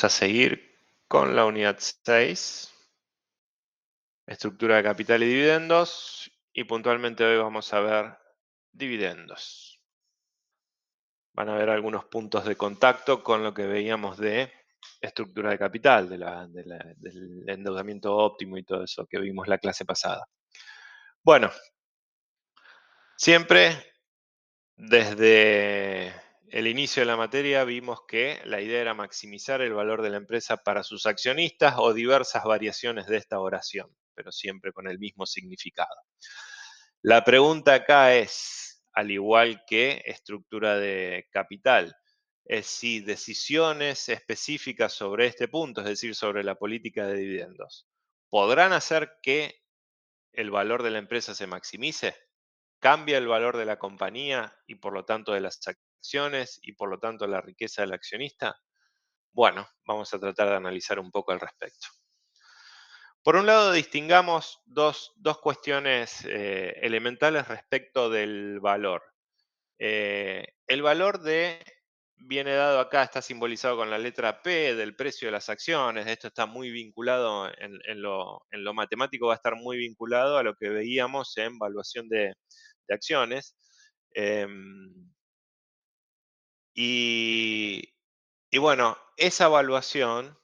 A seguir con la unidad 6, estructura de capital y dividendos, y puntualmente hoy vamos a ver dividendos. Van a haber algunos puntos de contacto con lo que veíamos de estructura de capital, del endeudamiento óptimo y todo eso que vimos la clase pasada. Bueno, siempre desde el inicio de la materia vimos que la idea era maximizar el valor de la empresa para sus accionistas o diversas variaciones de esta oración, pero siempre con el mismo significado. La pregunta acá es, al igual que estructura de capital, es si decisiones específicas sobre este punto, es decir, sobre la política de dividendos, podrán hacer que el valor de la empresa se maximice. ¿Cambia el valor de la compañía y por lo tanto de las acciones y por lo tanto la riqueza del accionista? Bueno, vamos a tratar de analizar un poco al respecto. Por un lado, distingamos dos cuestiones elementales respecto del valor. El valor viene dado acá, está simbolizado con la letra P del precio de las acciones. Esto está muy vinculado en lo matemático, va a estar muy vinculado a lo que veíamos en valuación de acciones. Em, y, y bueno, esa evaluación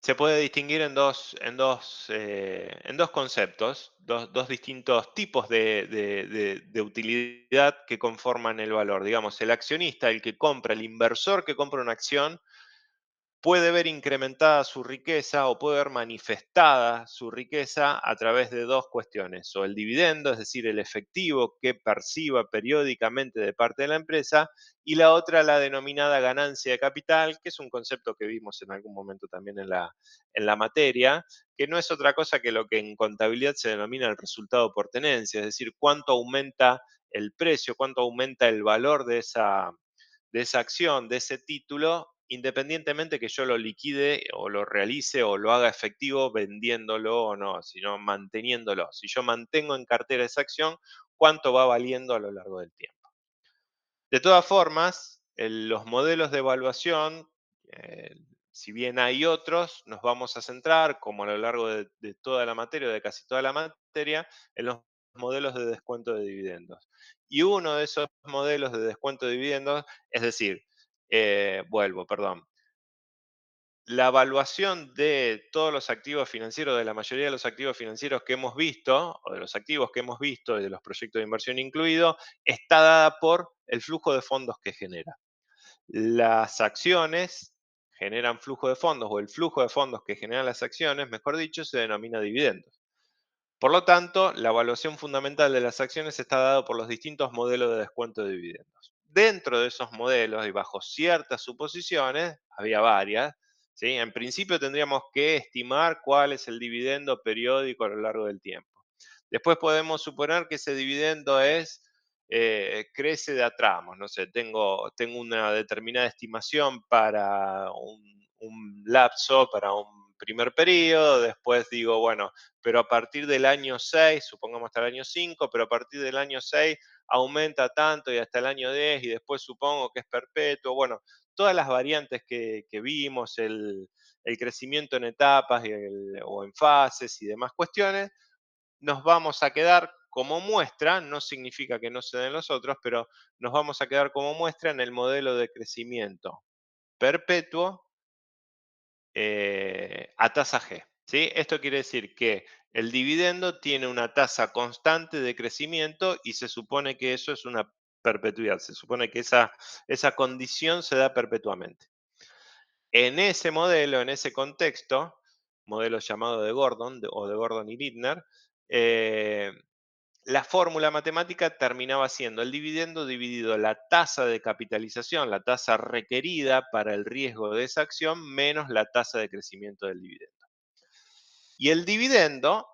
se puede distinguir en dos conceptos, dos distintos tipos de utilidad que conforman el valor. Digamos, el accionista, el que compra, el inversor que compra una acción, puede ver incrementada su riqueza o puede ver manifestada su riqueza a través de dos cuestiones, o el dividendo, es decir, el efectivo que perciba periódicamente de parte de la empresa, y la otra, la denominada ganancia de capital, que es un concepto que vimos en algún momento también en la materia, que no es otra cosa que lo que en contabilidad se denomina el resultado por tenencia, es decir, cuánto aumenta el precio, cuánto aumenta el valor de esa acción, de ese título, independientemente que yo lo liquide o lo realice o lo haga efectivo vendiéndolo o no, sino manteniéndolo. Si yo mantengo en cartera esa acción, ¿cuánto va valiendo a lo largo del tiempo? De todas formas, los modelos de evaluación, eh, si bien hay otros, nos vamos a centrar, como a lo largo de toda la materia, o de casi toda la materia, en los modelos de descuento de dividendos. Y uno de esos modelos de descuento de dividendos, es decir, perdón, la evaluación de todos los activos financieros, de la mayoría de los activos financieros que hemos visto, o de los activos que hemos visto y de los proyectos de inversión incluido, está dada por el flujo de fondos que genera. Las acciones generan flujo de fondos, o el flujo de fondos que generan las acciones, mejor dicho, se denomina dividendos. Por lo tanto, la evaluación fundamental de las acciones está dada por los distintos modelos de descuento de dividendos. Dentro de esos modelos y bajo ciertas suposiciones, había varias, ¿sí? En principio tendríamos que estimar cuál es el dividendo periódico a lo largo del tiempo. Después podemos suponer que ese dividendo crece de a tramos, no sé, tengo una determinada estimación para un lapso, para un primer periodo, después digo, bueno, pero a partir del año 6, supongamos hasta el año 5, pero a partir del año 6 aumenta tanto y hasta el año 10 y después supongo que es perpetuo. Bueno, todas las variantes que vimos, el crecimiento en etapas o en fases y demás cuestiones, nos vamos a quedar como muestra, no significa que no se den los otros, pero nos vamos a quedar como muestra en el modelo de crecimiento perpetuo a tasa G. ¿Sí? Esto quiere decir que el dividendo tiene una tasa constante de crecimiento y se supone que eso es una perpetuidad, se supone que esa condición se da perpetuamente. En ese modelo, en ese contexto, modelo llamado de Gordon o de Gordon y Littner, eh, la fórmula matemática terminaba siendo el dividendo dividido la tasa de capitalización, la tasa requerida para el riesgo de esa acción, menos la tasa de crecimiento del dividendo. Y el dividendo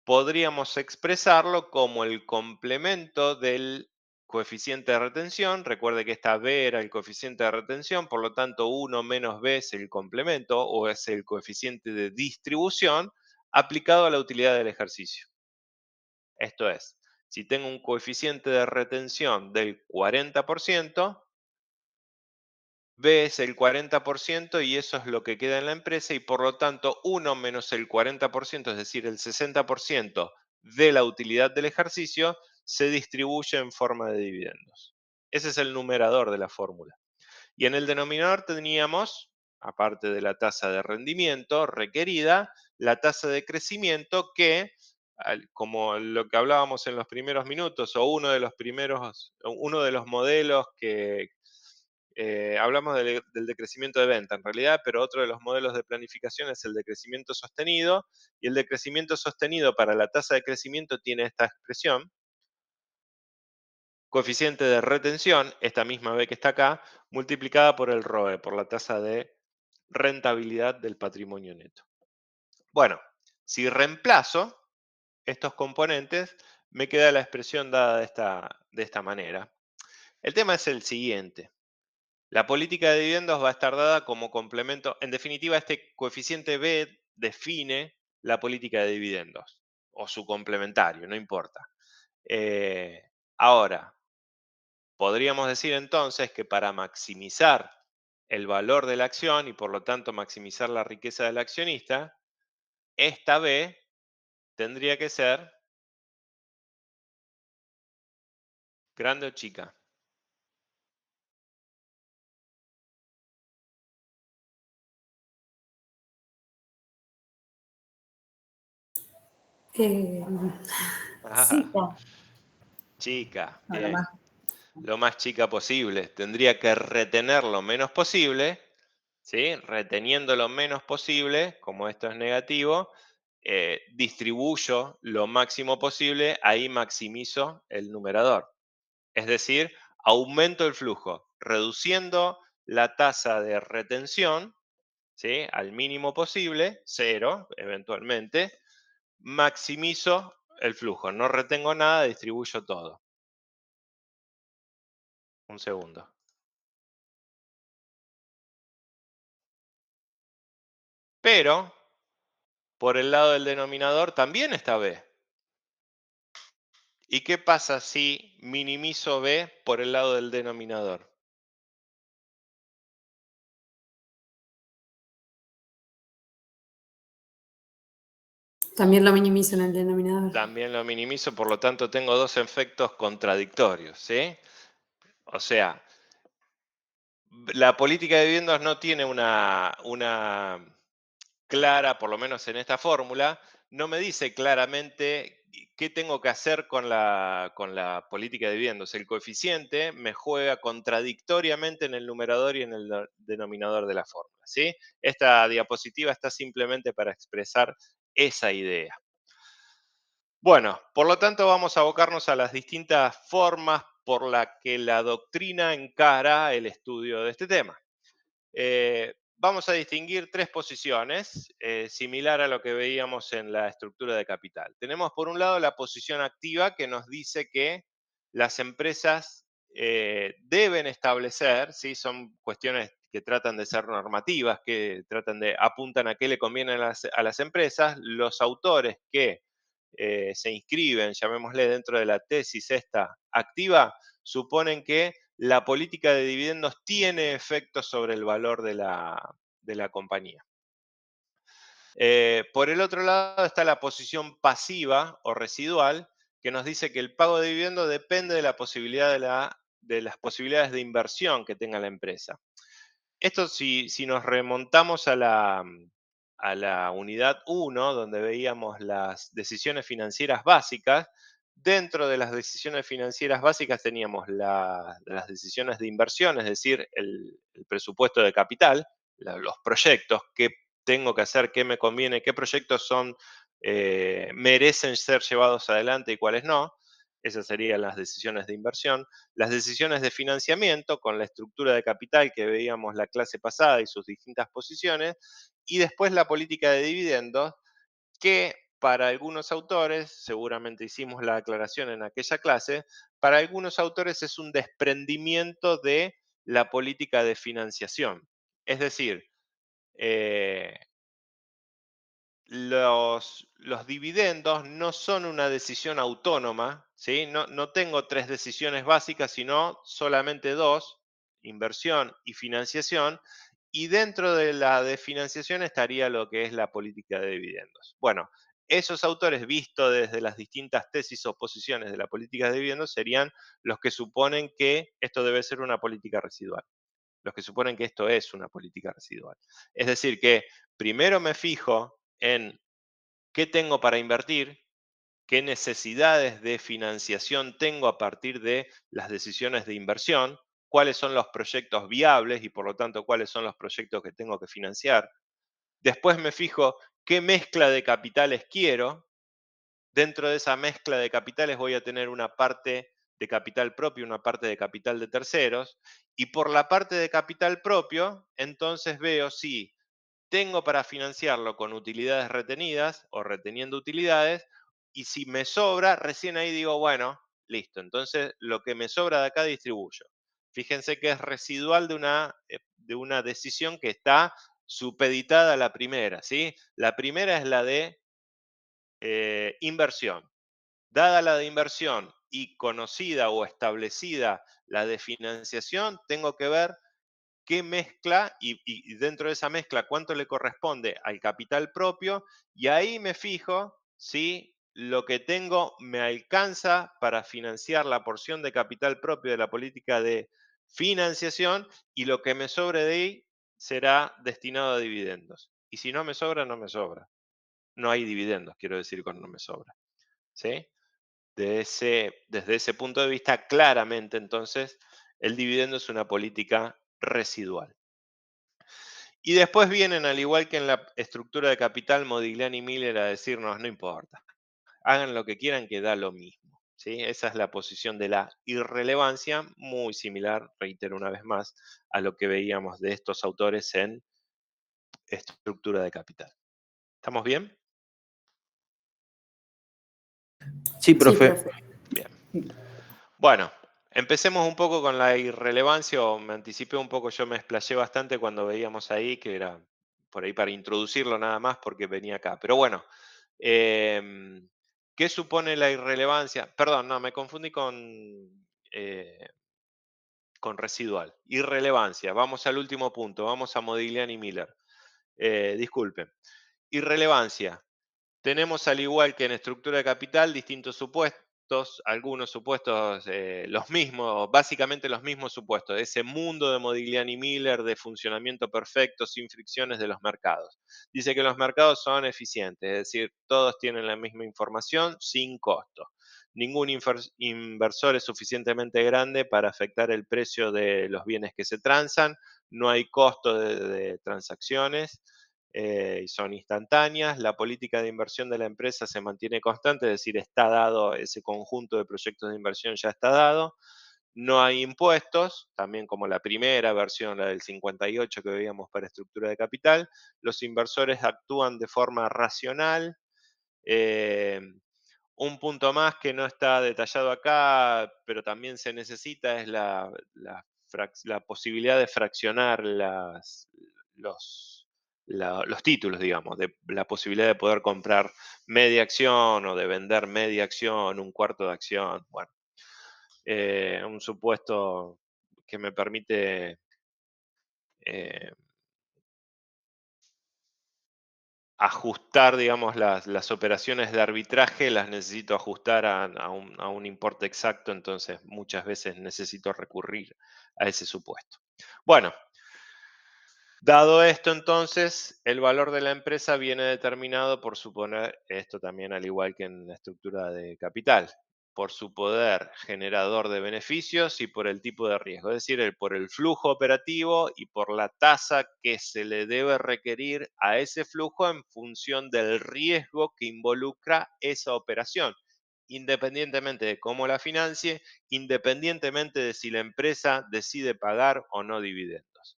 podríamos expresarlo como el complemento del coeficiente de retención. Recuerde que esta B era el coeficiente de retención, por lo tanto 1 menos B es el complemento o es el coeficiente de distribución aplicado a la utilidad del ejercicio. Esto es, si tengo un coeficiente de retención del 40%, B es el 40% y eso es lo que queda en la empresa y por lo tanto uno menos el 40%, es decir, el 60% de la utilidad del ejercicio, se distribuye en forma de dividendos. Ese es el numerador de la fórmula. Y en el denominador teníamos, aparte de la tasa de rendimiento requerida, la tasa de crecimiento que, como lo que hablábamos en los primeros minutos, o uno de los modelos que hablamos del decrecimiento de venta en realidad, pero otro de los modelos de planificación es el de crecimiento sostenido, y el de crecimiento sostenido para la tasa de crecimiento tiene esta expresión: coeficiente de retención, esta misma B que está acá, multiplicada por el ROE, por la tasa de rentabilidad del patrimonio neto. Bueno, si reemplazo estos componentes, me queda la expresión dada de esta manera. El tema es el siguiente. La política de dividendos va a estar dada como complemento. En definitiva, este coeficiente B define la política de dividendos o su complementario, no importa. Ahora, podríamos decir entonces que para maximizar el valor de la acción y por lo tanto maximizar la riqueza del accionista, esta B tendría que ser grande o chica. Eh, sí, Ah, no, chica, no, lo bien. más. Lo más chica posible. Tendría que retener lo menos posible, ¿sí? Reteniendo lo menos posible, como esto es negativo, distribuyo lo máximo posible, ahí maximizo el numerador. Es decir, aumento el flujo, reduciendo la tasa de retención, ¿sí? Al mínimo posible, cero eventualmente, maximizo el flujo, no retengo nada, distribuyo todo. Un segundo. Pero por el lado del denominador también está B. ¿Y qué pasa si minimizo B por el lado del denominador? También lo minimizo en el denominador. También lo minimizo, por lo tanto tengo dos efectos contradictorios, ¿sí? O sea, la política de dividendos no tiene una clara, por lo menos en esta fórmula, no me dice claramente qué tengo que hacer con la política de dividendos. El coeficiente me juega contradictoriamente en el numerador y en el denominador de la fórmula, ¿sí? Esta diapositiva está simplemente para expresar esa idea. Bueno, por lo tanto vamos a abocarnos a las distintas formas por las que la doctrina encara el estudio de este tema. Vamos a distinguir tres posiciones, similar a lo que veíamos en la estructura de capital. Tenemos por un lado la posición activa que nos dice que las empresas deben establecer, ¿sí? Son cuestiones que tratan de ser normativas, que apuntan a qué le conviene a las empresas. Los autores que se inscriben, llamémosle, dentro de la tesis esta activa, suponen que la política de dividendos tiene efectos sobre el valor de la compañía. Por el otro lado está la posición pasiva o residual, que nos dice que el pago de dividendos depende de la posibilidad de las posibilidades de inversión que tenga la empresa. Esto si nos remontamos a la unidad 1, donde veíamos las decisiones financieras básicas, dentro de las decisiones financieras básicas teníamos las decisiones de inversión, es decir, el presupuesto de capital, los proyectos, qué tengo que hacer, qué me conviene, qué proyectos merecen ser llevados adelante y cuáles no. Esas serían las decisiones de inversión. Las decisiones de financiamiento con la estructura de capital que veíamos la clase pasada y sus distintas posiciones, y después la política de dividendos que para algunos autores, seguramente hicimos la aclaración en aquella clase, para algunos autores es un desprendimiento de la política de financiación. Es decir, eh, los dividendos no son una decisión autónoma, ¿sí? No tengo tres decisiones básicas, sino solamente dos, inversión y financiación, y dentro de la de financiación estaría lo que es la política de dividendos. Bueno, esos autores, visto desde las distintas tesis o posiciones de la política de dividendos, serían los que suponen que esto debe ser una política residual, los que suponen que esto es una política residual. Es decir, que primero me fijo en qué tengo para invertir, qué necesidades de financiación tengo a partir de las decisiones de inversión, cuáles son los proyectos viables y por lo tanto cuáles son los proyectos que tengo que financiar. Después me fijo qué mezcla de capitales quiero. Dentro de esa mezcla de capitales voy a tener una parte de capital propio, una parte de capital de terceros. Y por la parte de capital propio, entonces veo si tengo para financiarlo con utilidades retenidas o reteniendo utilidades, y si me sobra, recién ahí digo, bueno, listo, entonces lo que me sobra de acá distribuyo. Fíjense que es residual de una decisión que está supeditada a la primera, ¿sí? La primera es la de inversión. Dada la de inversión y conocida o establecida la de financiación, tengo que ver qué mezcla y dentro de esa mezcla cuánto le corresponde al capital propio, y ahí me fijo si lo que tengo me alcanza para financiar la porción de capital propio de la política de financiación, y lo que me sobre de ahí será destinado a dividendos. Y si no me sobra, no me sobra. No hay dividendos, quiero decir, cuando no me sobra. ¿Sí? Desde ese punto de vista, claramente entonces, el dividendo es una política residual. Y después vienen, al igual que en la estructura de capital, Modigliani y Miller a decirnos, no importa, hagan lo que quieran que da lo mismo. ¿Sí? Esa es la posición de la irrelevancia, muy similar, reitero una vez más, a lo que veíamos de estos autores en estructura de capital. ¿Estamos bien? Sí, Sí, profe. profe. Bien. Bueno, empecemos un poco con la irrelevancia, o me anticipé un poco, yo me explayé bastante cuando veíamos ahí, que era por ahí para introducirlo nada más porque venía acá. Pero bueno, em, ¿qué supone la irrelevancia? Perdón, no, me confundí eh, con residual. Irrelevancia, vamos al último punto, vamos a Modigliani y Miller. Disculpen. Irrelevancia. Tenemos, al igual que en estructura de capital, distintos supuestos, algunos supuestos los mismos, básicamente los mismos supuestos, ese mundo de Modigliani Miller de funcionamiento perfecto sin fricciones de los mercados. Dice que los mercados son eficientes, es decir, todos tienen la misma información sin costo. Ningún inversor es suficientemente grande para afectar el precio de los bienes que se transan, no hay costo de transacciones, y son instantáneas. La política de inversión de la empresa se mantiene constante, es decir, está dado ese conjunto de proyectos de inversión, ya está dado. No hay impuestos, también como la primera versión, la del 58 que veíamos para estructura de capital. Los inversores actúan de forma racional. eh, un punto más que no está detallado acá, pero también se necesita, es la posibilidad de fraccionar los títulos, digamos, de la posibilidad de poder comprar media acción o de vender media acción, un cuarto de acción. Bueno, un supuesto que me permite eh, ajustar, digamos, las operaciones de arbitraje, las necesito ajustar a un importe exacto, entonces muchas veces necesito recurrir a ese supuesto. Bueno, dado esto, entonces, el valor de la empresa viene determinado por suponer, esto también al igual que en la estructura de capital, por su poder generador de beneficios y por el tipo de riesgo, es decir, por el flujo operativo y por la tasa que se le debe requerir a ese flujo en función del riesgo que involucra esa operación, independientemente de cómo la financie, independientemente de si la empresa decide pagar o no dividendos.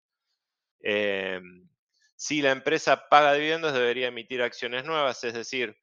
Eh, si la empresa paga dividendos, debería emitir acciones nuevas, es decir,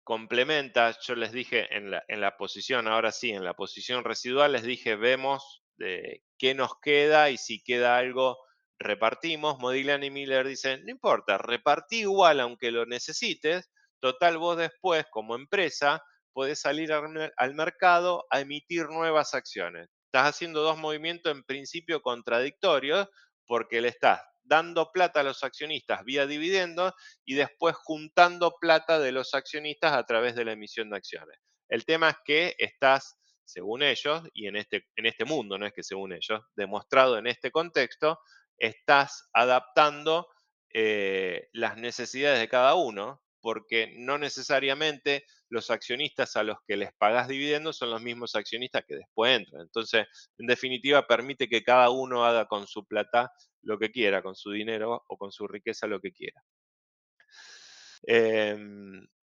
complementa, yo les dije en la posición, ahora sí, en la posición residual, les dije, vemos qué nos queda y si queda algo, repartimos. Modigliani y Miller dicen, no importa, repartí igual aunque lo necesites, total vos después como empresa podés salir al mercado a emitir nuevas acciones. Estás haciendo dos movimientos en principio contradictorios porque le estás dando plata a los accionistas vía dividendos y después juntando plata de los accionistas a través de la emisión de acciones. El tema es que estás, según ellos, y en este mundo, no es que según ellos, demostrado en este contexto, estás adaptando las necesidades de cada uno, porque no necesariamente los accionistas a los que les pagas dividendos son los mismos accionistas que después entran. Entonces, en definitiva, permite que cada uno haga con su plata lo que quiera, con su dinero o con su riqueza lo que quiera.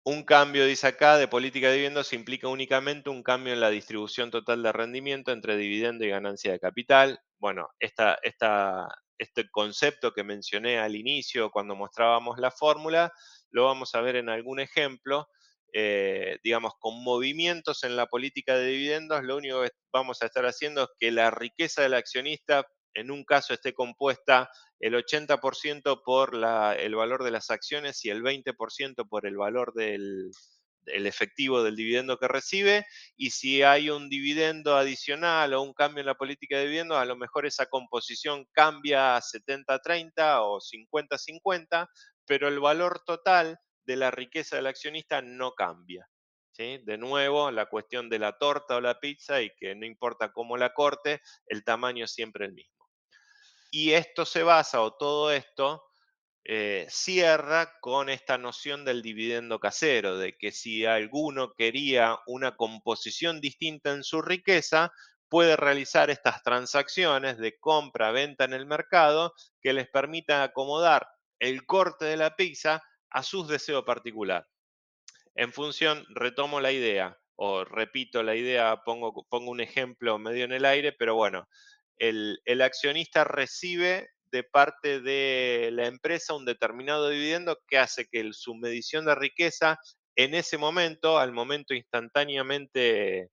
Un cambio, dice acá, de política de dividendos implica únicamente un cambio en la distribución total de rendimiento entre dividendo y ganancia de capital. Bueno, este concepto que mencioné al inicio cuando mostrábamos la fórmula, lo vamos a ver en algún ejemplo. Digamos, con movimientos en la política de dividendos, lo único que vamos a estar haciendo es que la riqueza del accionista en un caso esté compuesta el 80% por el valor de las acciones y el 20% por el valor del efectivo del dividendo que recibe. Y si hay un dividendo adicional o un cambio en la política de dividendos, a lo mejor esa composición cambia a 70-30 o 50-50, pero el valor total de la riqueza del accionista no cambia. ¿Sí? De nuevo, la cuestión de la torta o la pizza y que no importa cómo la corte, el tamaño es siempre el mismo. Y esto se basa, o todo esto cierra con esta noción del dividendo casero, de que si alguno quería una composición distinta en su riqueza, puede realizar estas transacciones de compra-venta en el mercado que les permitan acomodar el corte de la pizza a sus deseos particulares. En función, retomo la idea, o repito la idea, pongo un ejemplo medio en el aire, pero bueno, el accionista recibe de parte de la empresa un determinado dividendo que hace que su medición de riqueza en ese momento, al momento instantáneamente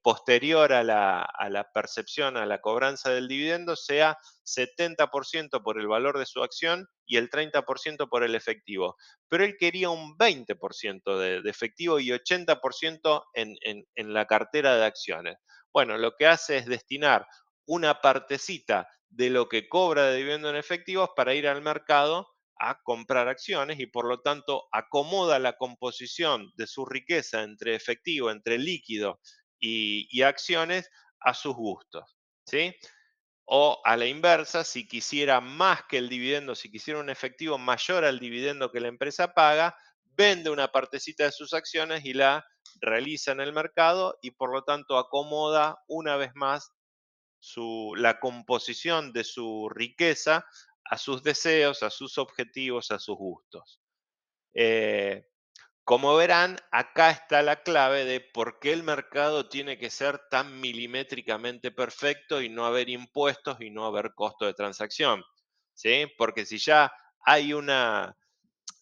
posterior a la percepción, a la cobranza del dividendo, sea 70% por el valor de su acción y el 30% por el efectivo. Pero él quería un 20% de efectivo y 80% en la cartera de acciones. Bueno, lo que hace es destinar una partecita de lo que cobra de dividendo en efectivos para ir al mercado a comprar acciones y por lo tanto acomoda la composición de su riqueza entre efectivo, entre líquido y acciones a sus gustos. ¿Sí? O a la inversa, si quisiera más que el dividendo, si quisiera un efectivo mayor al dividendo que la empresa paga, vende una partecita de sus acciones y la realiza en el mercado y por lo tanto acomoda una vez más la composición de su riqueza a sus deseos, a sus objetivos, a sus gustos. Eh, Como verán, acá está la clave de por qué el mercado tiene que ser tan milimétricamente perfecto y no haber impuestos y no haber costo de transacción. ¿Sí? Porque si ya hay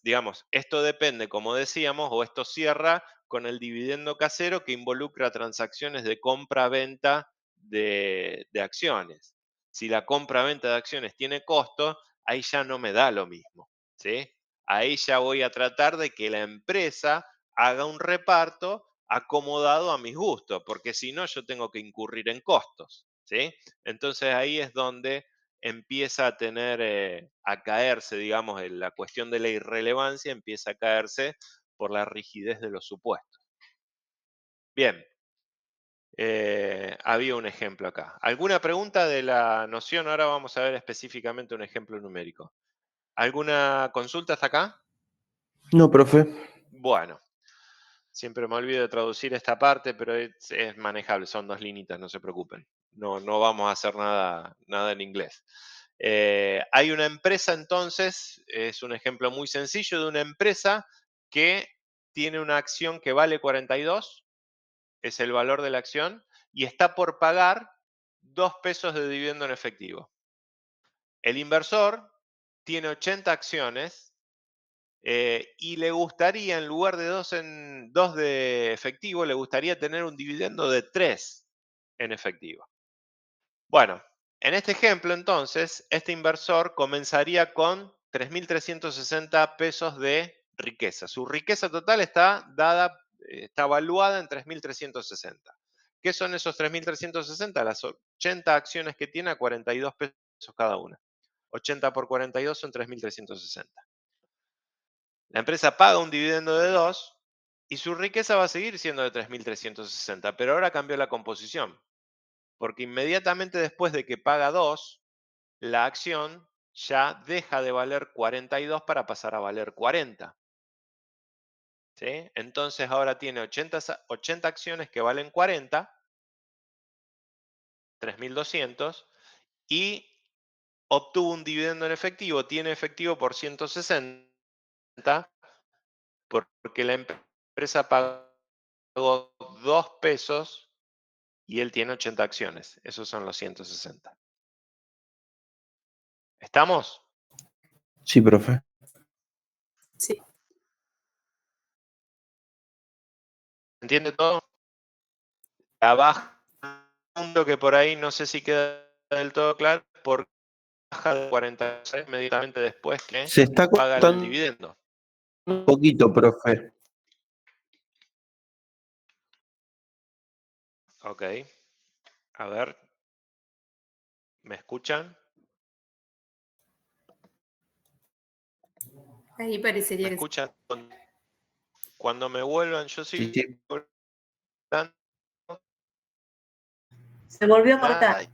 digamos, esto depende, como decíamos, o esto cierra con el dividendo casero que involucra transacciones de compra-venta de acciones. Si la compra-venta de acciones tiene costo, ahí ya no me da lo mismo. ¿Sí? Ahí ya voy a tratar de que la empresa haga un reparto acomodado a mis gustos, porque si no yo tengo que incurrir en costos. ¿Sí? Entonces ahí es donde empieza a tener, a caerse, digamos, en la cuestión de la irrelevancia empieza a caerse por la rigidez de los supuestos. Bien, había un ejemplo acá. ¿Alguna pregunta de la noción? Ahora vamos a ver específicamente un ejemplo numérico. ¿Alguna consulta hasta acá? No, profe. Bueno, siempre me olvido de traducir esta parte, pero es manejable, son dos linitas, no se preocupen. No, no vamos a hacer nada en inglés. Hay una empresa entonces, es un ejemplo muy sencillo de una empresa que tiene una acción que vale 42, es el valor de la acción, y está por pagar 2 pesos de dividendo en efectivo. El inversor tiene 80 acciones y le gustaría, en lugar de dos de efectivo, le gustaría tener un dividendo de 3 en efectivo. Bueno, en este ejemplo, entonces, este inversor comenzaría con 3.360 pesos de riqueza. Su riqueza total está dada, está evaluada en 3.360. ¿Qué son esos 3.360? Las 80 acciones que tiene a 42 pesos cada una. 80 por 42 son 3.360. La empresa paga un dividendo de 2 y su riqueza va a seguir siendo de 3.360, pero ahora cambió la composición, porque inmediatamente después de que paga 2, la acción ya deja de valer 42 para pasar a valer 40. ¿Sí? Entonces ahora tiene 80 acciones que valen 40, 3.200, y obtuvo un dividendo en efectivo, tiene efectivo por 160, porque la empresa pagó 2 pesos y él tiene 80 acciones. Esos son los 160. ¿Estamos? Sí, profe. Sí. ¿Entiende todo? Abajo, un punto que por ahí no sé si queda del todo claro, por baja de 46 inmediatamente después que Se está paga el cortando dividendo. un poquito, profe. Ok. A ver, ¿me escuchan? Ahí ¿Me parecería que sí. escuchan? Cuando me vuelvan, yo Sí, sigo sí. hablando, Se volvió a nada. cortar.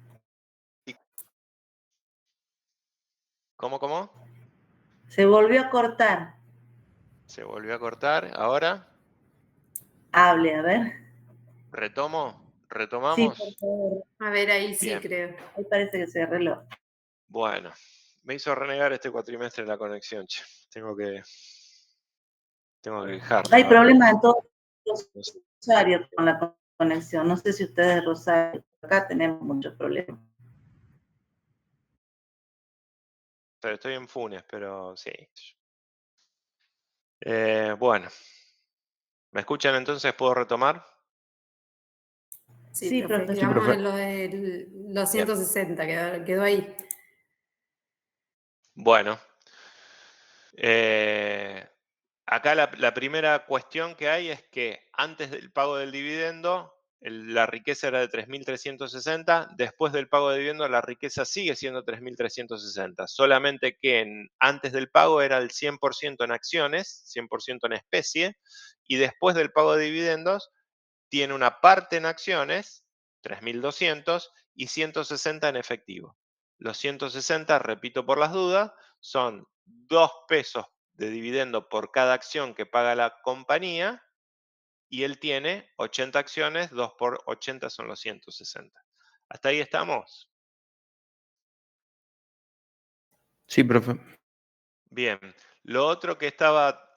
¿Cómo? Se volvió a cortar. Se volvió a cortar. Ahora, Hable, a ver. ¿retomo? Sí, por ¿Retomamos? favor. A ver, ahí sí Bien. creo. Ahí parece que se arregló. Bueno, me hizo renegar este cuatrimestre la conexión, che. Tengo que dejarlo, Hay la verdad. problemas en todos los No sé, usuarios con la conexión. No sé si ustedes, Rosario, acá tenemos muchos problemas. pero estoy en Funes, pero sí. Bueno, ¿me escuchan entonces? ¿Puedo retomar? Sí, Sí, profe. profe. Sí, Quedamos profe. en lo de los Bien. 160, quedó ahí. Bueno, acá la primera cuestión que hay es que antes del pago del dividendo, la riqueza era de 3.360, después del pago de dividendo la riqueza sigue siendo 3.360, solamente que antes del pago era el 100% en acciones, 100% en especie, y después del pago de dividendos tiene una parte en acciones, 3.200, y 160 en efectivo. Los 160, repito por las dudas, son 2 pesos de dividendo por cada acción que paga la compañía, y él tiene 80 acciones, 2 por 80 son los 160. ¿Hasta ahí estamos? Sí, profe. Bien. Lo otro que estaba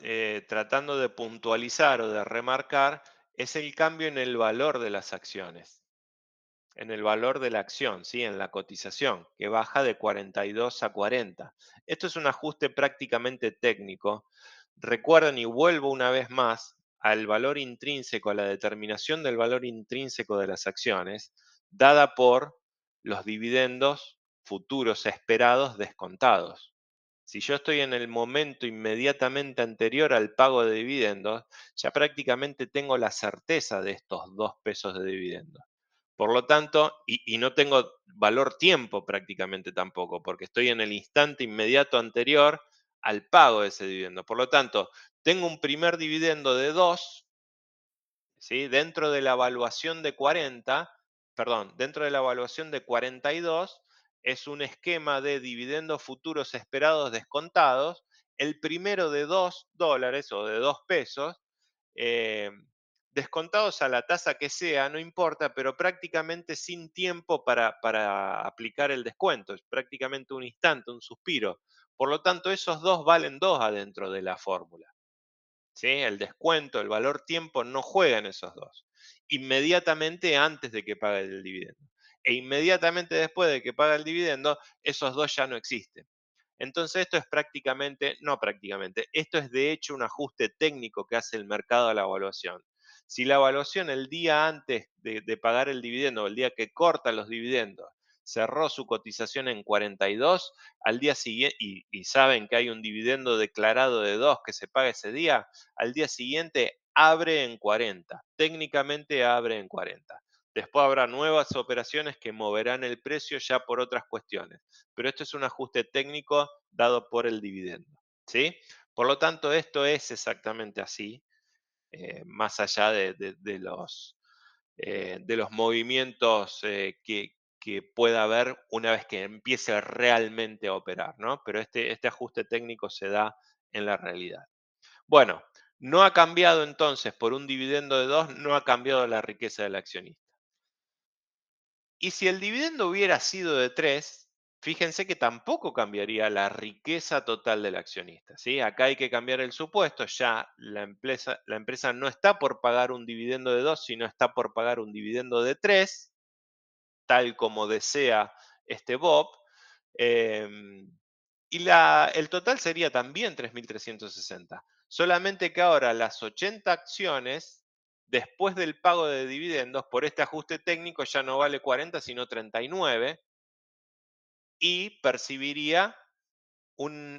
tratando de puntualizar o de remarcar es el cambio en el valor de las acciones. En el valor de la acción, ¿sí? En la cotización, que baja de 42 a 40. Esto es un ajuste prácticamente técnico. Recuerden, y vuelvo una vez más, al valor intrínseco, a la determinación del valor intrínseco de las acciones, dada por los dividendos futuros esperados descontados. Si yo estoy en el momento inmediatamente anterior al pago de dividendos, ya prácticamente tengo la certeza de estos 2 pesos de dividendos. Por lo tanto, y no tengo valor tiempo prácticamente tampoco, porque estoy en el instante inmediato anterior al pago de ese dividendo. Por lo tanto, tengo un primer dividendo de 2, ¿sí? Dentro de la evaluación de 40, perdón, dentro de la evaluación de 42, es un esquema de dividendos futuros esperados descontados. El primero de $2 o de 2 pesos, eh, descontados a la tasa que sea, no importa, pero prácticamente sin tiempo para aplicar el descuento, es prácticamente un instante, un suspiro. Por lo tanto, esos dos valen 2 adentro de la fórmula. ¿Sí? El descuento, el valor tiempo no juegan esos dos. Inmediatamente antes de que pague el dividendo. E inmediatamente después de que paga el dividendo, esos dos ya no existen. Entonces esto es no prácticamente, esto es de hecho un ajuste técnico que hace el mercado a la evaluación. Si la evaluación el día antes de pagar el dividendo, o el día que corta los dividendos, cerró su cotización en 42, al día siguiente, y saben que hay un dividendo declarado de 2 que se paga ese día, al día siguiente abre en 40, técnicamente abre en 40. Después habrá nuevas operaciones que moverán el precio ya por otras cuestiones. Pero esto es un ajuste técnico dado por el dividendo, ¿sí? Por lo tanto, esto es exactamente así, más allá de los movimientos que pueda haber una vez que empiece realmente a operar, ¿no? Pero este ajuste técnico se da en la realidad. Bueno, no ha cambiado entonces por un dividendo de 2, no ha cambiado la riqueza del accionista. Y si el dividendo hubiera sido de 3, fíjense que tampoco cambiaría la riqueza total del accionista, ¿sí? Acá hay que cambiar el supuesto, ya la empresa no está por pagar un dividendo de 2, sino está por pagar un dividendo de 3, tal como desea este Bob. em, y el total sería también 3.360. Solamente que ahora las 80 acciones, después del pago de dividendos, por este ajuste técnico ya no vale 40, sino 39, y percibiría un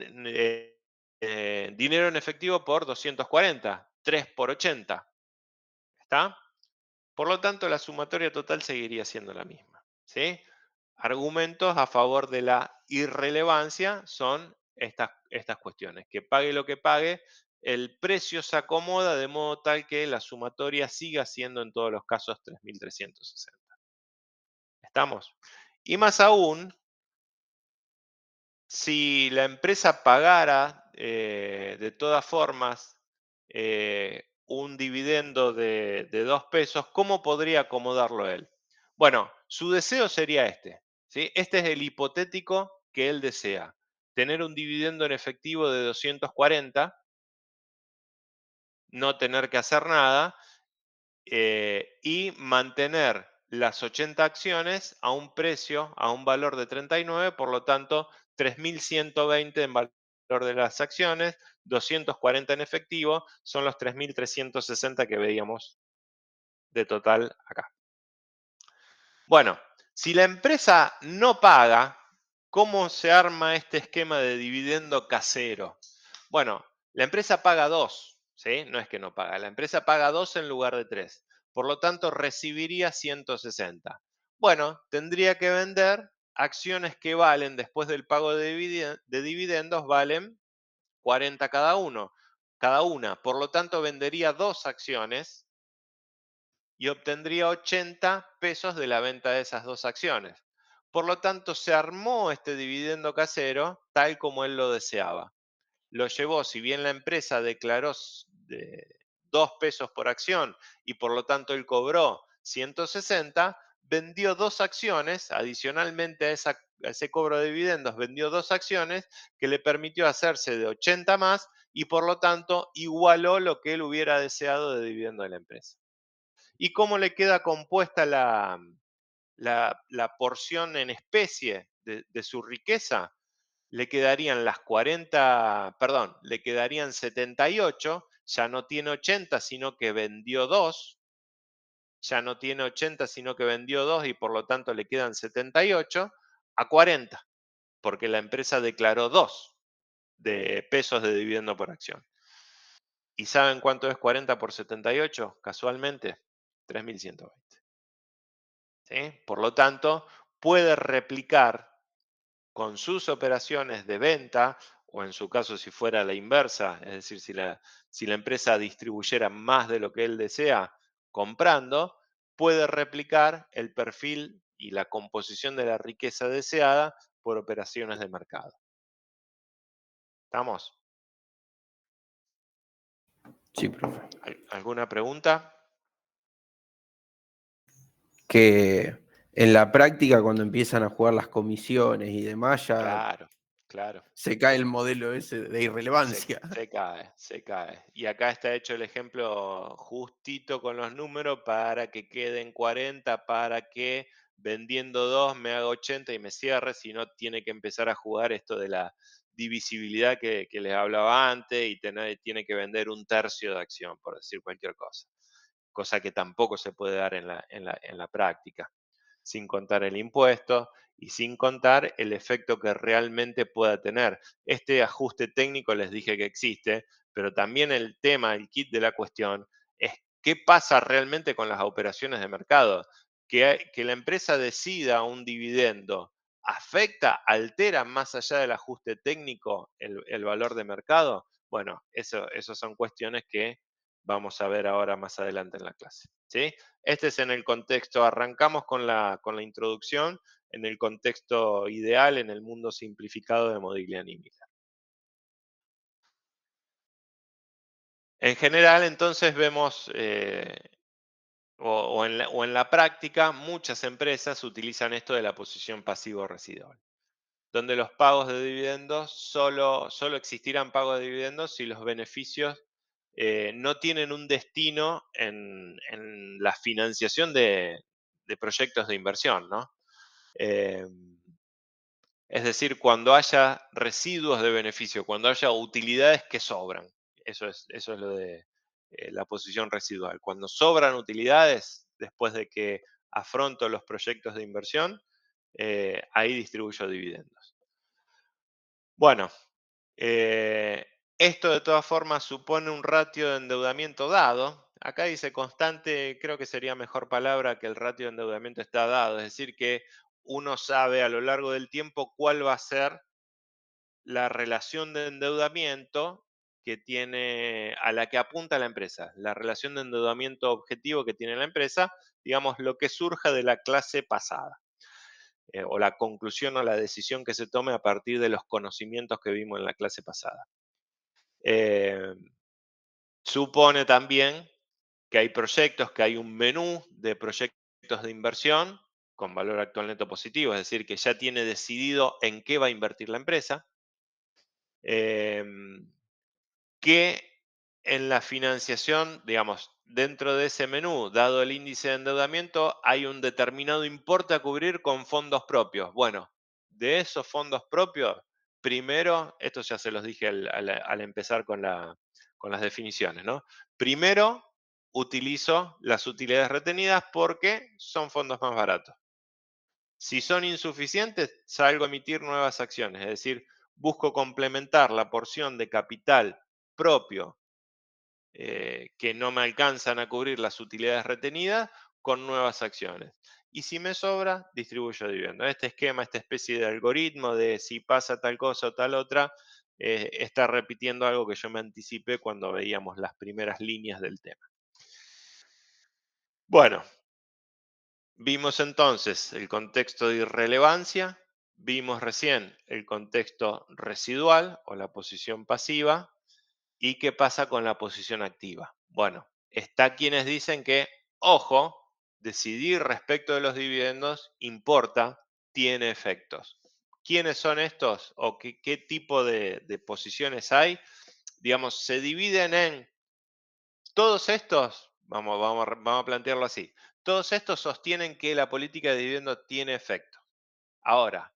dinero en efectivo por 240, 3 por 80. ¿Está? Por lo tanto, la sumatoria total seguiría siendo la misma, ¿sí? Argumentos a favor de la irrelevancia son estas cuestiones. Que pague lo que pague, el precio se acomoda de modo tal que la sumatoria siga siendo en todos los casos 3.360. ¿Estamos? Y más aún, si la empresa pagara de todas formas un dividendo de 2 pesos, ¿cómo podría acomodarlo él? Bueno, su deseo sería este, ¿sí? Este es el hipotético que él desea. Tener un dividendo en efectivo de 240, no tener que hacer nada y mantener las 80 acciones a un precio, a un valor de 39, por lo tanto, 3.120 en valor de las acciones, 240 en efectivo, son los 3.360 que veíamos de total acá. Bueno, si la empresa no paga, ¿cómo se arma este esquema de dividendo casero? Bueno, la empresa paga 2, ¿sí? No es que no paga, la empresa paga 2 en lugar de 3. Por lo tanto, recibiría 160. Bueno, tendría que vender acciones que valen, después del pago de dividendos, valen 40 cada una. Por lo tanto, vendería 2 acciones y obtendría 80 pesos de la venta de esas 2 acciones. Por lo tanto, se armó este dividendo casero tal como él lo deseaba. Lo llevó, si bien la empresa declaró de 2 pesos por acción y por lo tanto él cobró 160, vendió 2 acciones, adicionalmente a ese cobro de dividendos, vendió 2 acciones que le permitió hacerse de 80 más y por lo tanto igualó lo que él hubiera deseado de dividendo de la empresa. ¿Y cómo le queda compuesta la porción en especie de su riqueza? Le quedarían le quedarían 78, ya no tiene 80, sino que vendió 2, ya no tiene 80, sino que vendió 2 y por lo tanto le quedan 78 a 40, porque la empresa declaró 2 de pesos de dividendo por acción. ¿Y saben cuánto es 40 por 78? Casualmente, 3.120. ¿Sí? Por lo tanto, puede replicar con sus operaciones de venta, o en su caso si fuera la inversa, es decir, si la empresa distribuyera más de lo que él desea comprando, puede replicar el perfil y la composición de la riqueza deseada por operaciones de mercado. ¿Estamos? Sí, profe. ¿Alguna pregunta? Que en la práctica, cuando empiezan a jugar las comisiones y demás, ya Claro, claro. se cae el modelo ese de irrelevancia. Se cae. Y acá está hecho el ejemplo justito con los números para que queden 40, para que vendiendo 2 me haga 80 y me cierre, si no tiene que empezar a jugar esto de la divisibilidad que les hablaba antes y tiene que vender un tercio de acción, por decir cualquier cosa. Cosa que tampoco se puede dar en la práctica, sin contar el impuesto y sin contar el efecto que realmente pueda tener. Este ajuste técnico les dije que existe, pero también el tema, el kit de la cuestión, es qué pasa realmente con las operaciones de mercado. que la empresa decida un dividendo afecta, altera más allá del ajuste técnico el valor de mercado. Bueno, eso son cuestiones que vamos a ver ahora más adelante en la clase, ¿sí? Este es en el contexto, arrancamos con la introducción, en el contexto ideal, en el mundo simplificado de Modigliani y Miller. En general, entonces, vemos, o en la práctica, muchas empresas utilizan esto de la posición pasivo-residual, donde los pagos de dividendos solo existirán pagos de dividendos si los beneficios no tienen un destino en la financiación de proyectos de inversión, ¿no? Es decir, cuando haya residuos de beneficio, cuando haya utilidades que sobran. Eso es lo de la posición residual. Cuando sobran utilidades, después de que afronto los proyectos de inversión, ahí distribuyo dividendos. Bueno, esto de todas formas supone un ratio de endeudamiento dado. Acá dice constante, creo que sería mejor palabra que el ratio de endeudamiento está dado. Es decir, que uno sabe a lo largo del tiempo cuál va a ser la relación de endeudamiento que tiene, a la que apunta la empresa, la relación de endeudamiento objetivo que tiene la empresa, digamos, lo que surja de la clase pasada, o la conclusión o la decisión que se tome a partir de los conocimientos que vimos en la clase pasada. Eh, Supone también que hay proyectos, que hay un menú de proyectos de inversión con valor actual neto positivo, es decir, que ya tiene decidido en qué va a invertir la empresa. Que en la financiación, digamos, dentro de ese menú, dado el índice de endeudamiento, hay un determinado importe a cubrir con fondos propios. Bueno, de esos fondos propios, primero, esto ya se los dije al empezar con las definiciones, ¿no? Primero, utilizo las utilidades retenidas porque son fondos más baratos. Si son insuficientes, salgo a emitir nuevas acciones, es decir, busco complementar la porción de capital propio que no me alcanzan a cubrir las utilidades retenidas con nuevas acciones. Y si me sobra, distribuyo dividendos. Este esquema, esta especie de algoritmo de si pasa tal cosa o tal otra, está repitiendo algo que yo me anticipé cuando veíamos las primeras líneas del tema. Bueno, vimos entonces el contexto de irrelevancia, vimos recién el contexto residual o la posición pasiva, y qué pasa con la posición activa. Bueno, está quienes dicen que, ojo, decidir respecto de los dividendos importa, tiene efectos. ¿Quiénes son estos o qué tipo de posiciones hay? Digamos, se dividen en todos estos, vamos a plantearlo así, todos estos sostienen que la política de dividendos tiene efecto. Ahora,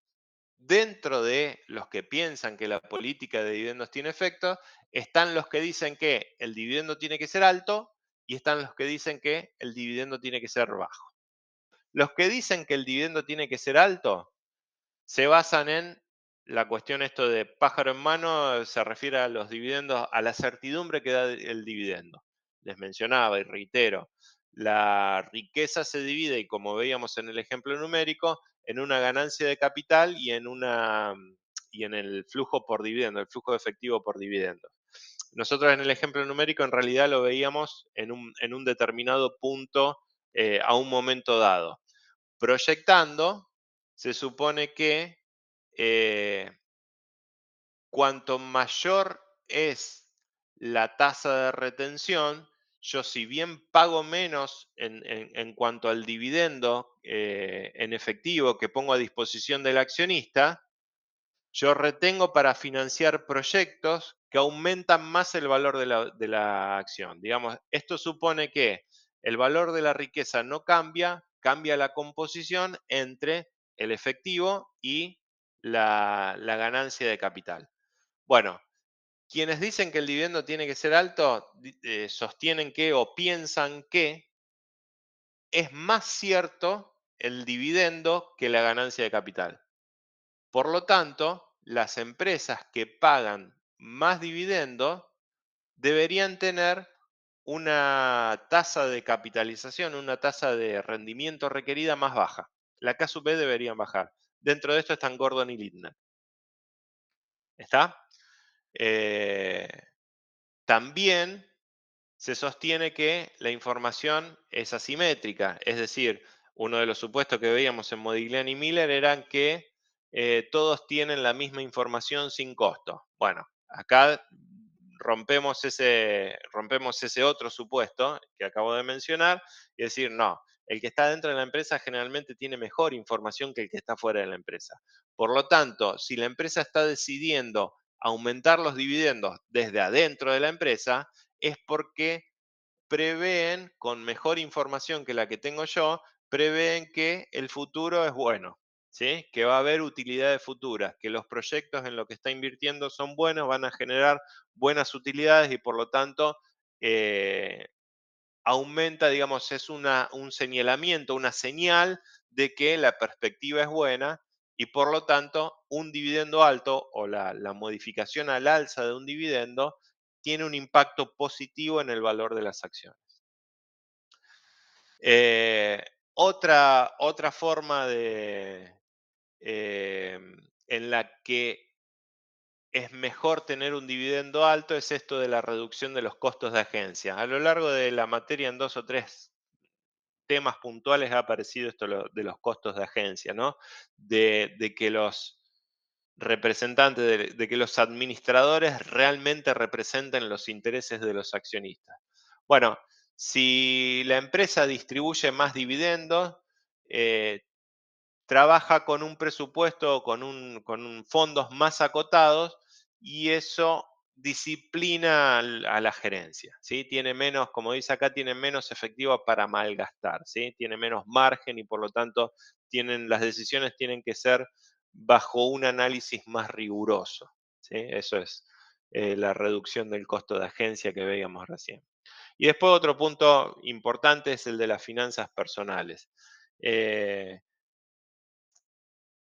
dentro de los que piensan que la política de dividendos tiene efecto, están los que dicen que el dividendo tiene que ser alto y están los que dicen que el dividendo tiene que ser bajo. Los que dicen que el dividendo tiene que ser alto se basan en la cuestión esto de pájaro en mano, se refiere a los dividendos, a la certidumbre que da el dividendo. Les mencionaba y reitero, la riqueza se divide, y como veíamos en el ejemplo numérico, en una ganancia de capital y en el flujo por dividendo, el flujo efectivo por dividendo. Nosotros en el ejemplo numérico en realidad lo veíamos en un determinado punto a un momento dado. Proyectando, se supone que cuanto mayor es la tasa de retención, yo si bien pago menos en cuanto al dividendo en efectivo que pongo a disposición del accionista, yo retengo para financiar proyectos que aumentan más el valor de la acción. Digamos, esto supone que el valor de la riqueza no cambia, cambia la composición entre el efectivo y la ganancia de capital. Bueno, quienes dicen que el dividendo tiene que ser alto, sostienen que o piensan que es más cierto el dividendo que la ganancia de capital. Por lo tanto, las empresas que pagan más dividendo deberían tener una tasa de capitalización, una tasa de rendimiento requerida más baja. La K sub B deberían bajar. Dentro de esto están Gordon y Lindner. ¿Está? También se sostiene que la información es asimétrica, es decir, uno de los supuestos que veíamos en Modigliani y Miller eran que todos tienen la misma información sin costo. Bueno, acá rompemos ese otro supuesto que acabo de mencionar y decir, no, el que está dentro de la empresa generalmente tiene mejor información que el que está fuera de la empresa. Por lo tanto, si la empresa está decidiendo aumentar los dividendos desde adentro de la empresa, es porque prevén, con mejor información que la que tengo yo, prevén que el futuro es bueno, ¿sí? Que va a haber utilidades futuras, que los proyectos en los que está invirtiendo son buenos, van a generar buenas utilidades y por lo tanto eh, aumenta, digamos, es un señalamiento, una señal de que la perspectiva es buena y por lo tanto un dividendo alto o la modificación al alza de un dividendo tiene un impacto positivo en el valor de las acciones. Eh, otra forma en la que es mejor tener un dividendo alto es esto de la reducción de los costos de agencia. A lo largo de la materia, en 2 o 3 temas puntuales ha aparecido esto de los costos de agencia, ¿no? De que los representantes, de que los administradores realmente representen los intereses de los accionistas. Bueno, si la empresa distribuye más dividendos, eh, trabaja con un presupuesto, con fondos más acotados y eso disciplina a la gerencia, ¿sí? Tiene menos, como dice acá, tiene menos efectivo para malgastar, ¿sí? Tiene menos margen y por lo tanto las decisiones tienen que ser bajo un análisis más riguroso, ¿sí? Eso es la reducción del costo de agencia que veíamos recién. Y después otro punto importante es el de las finanzas personales. Eh,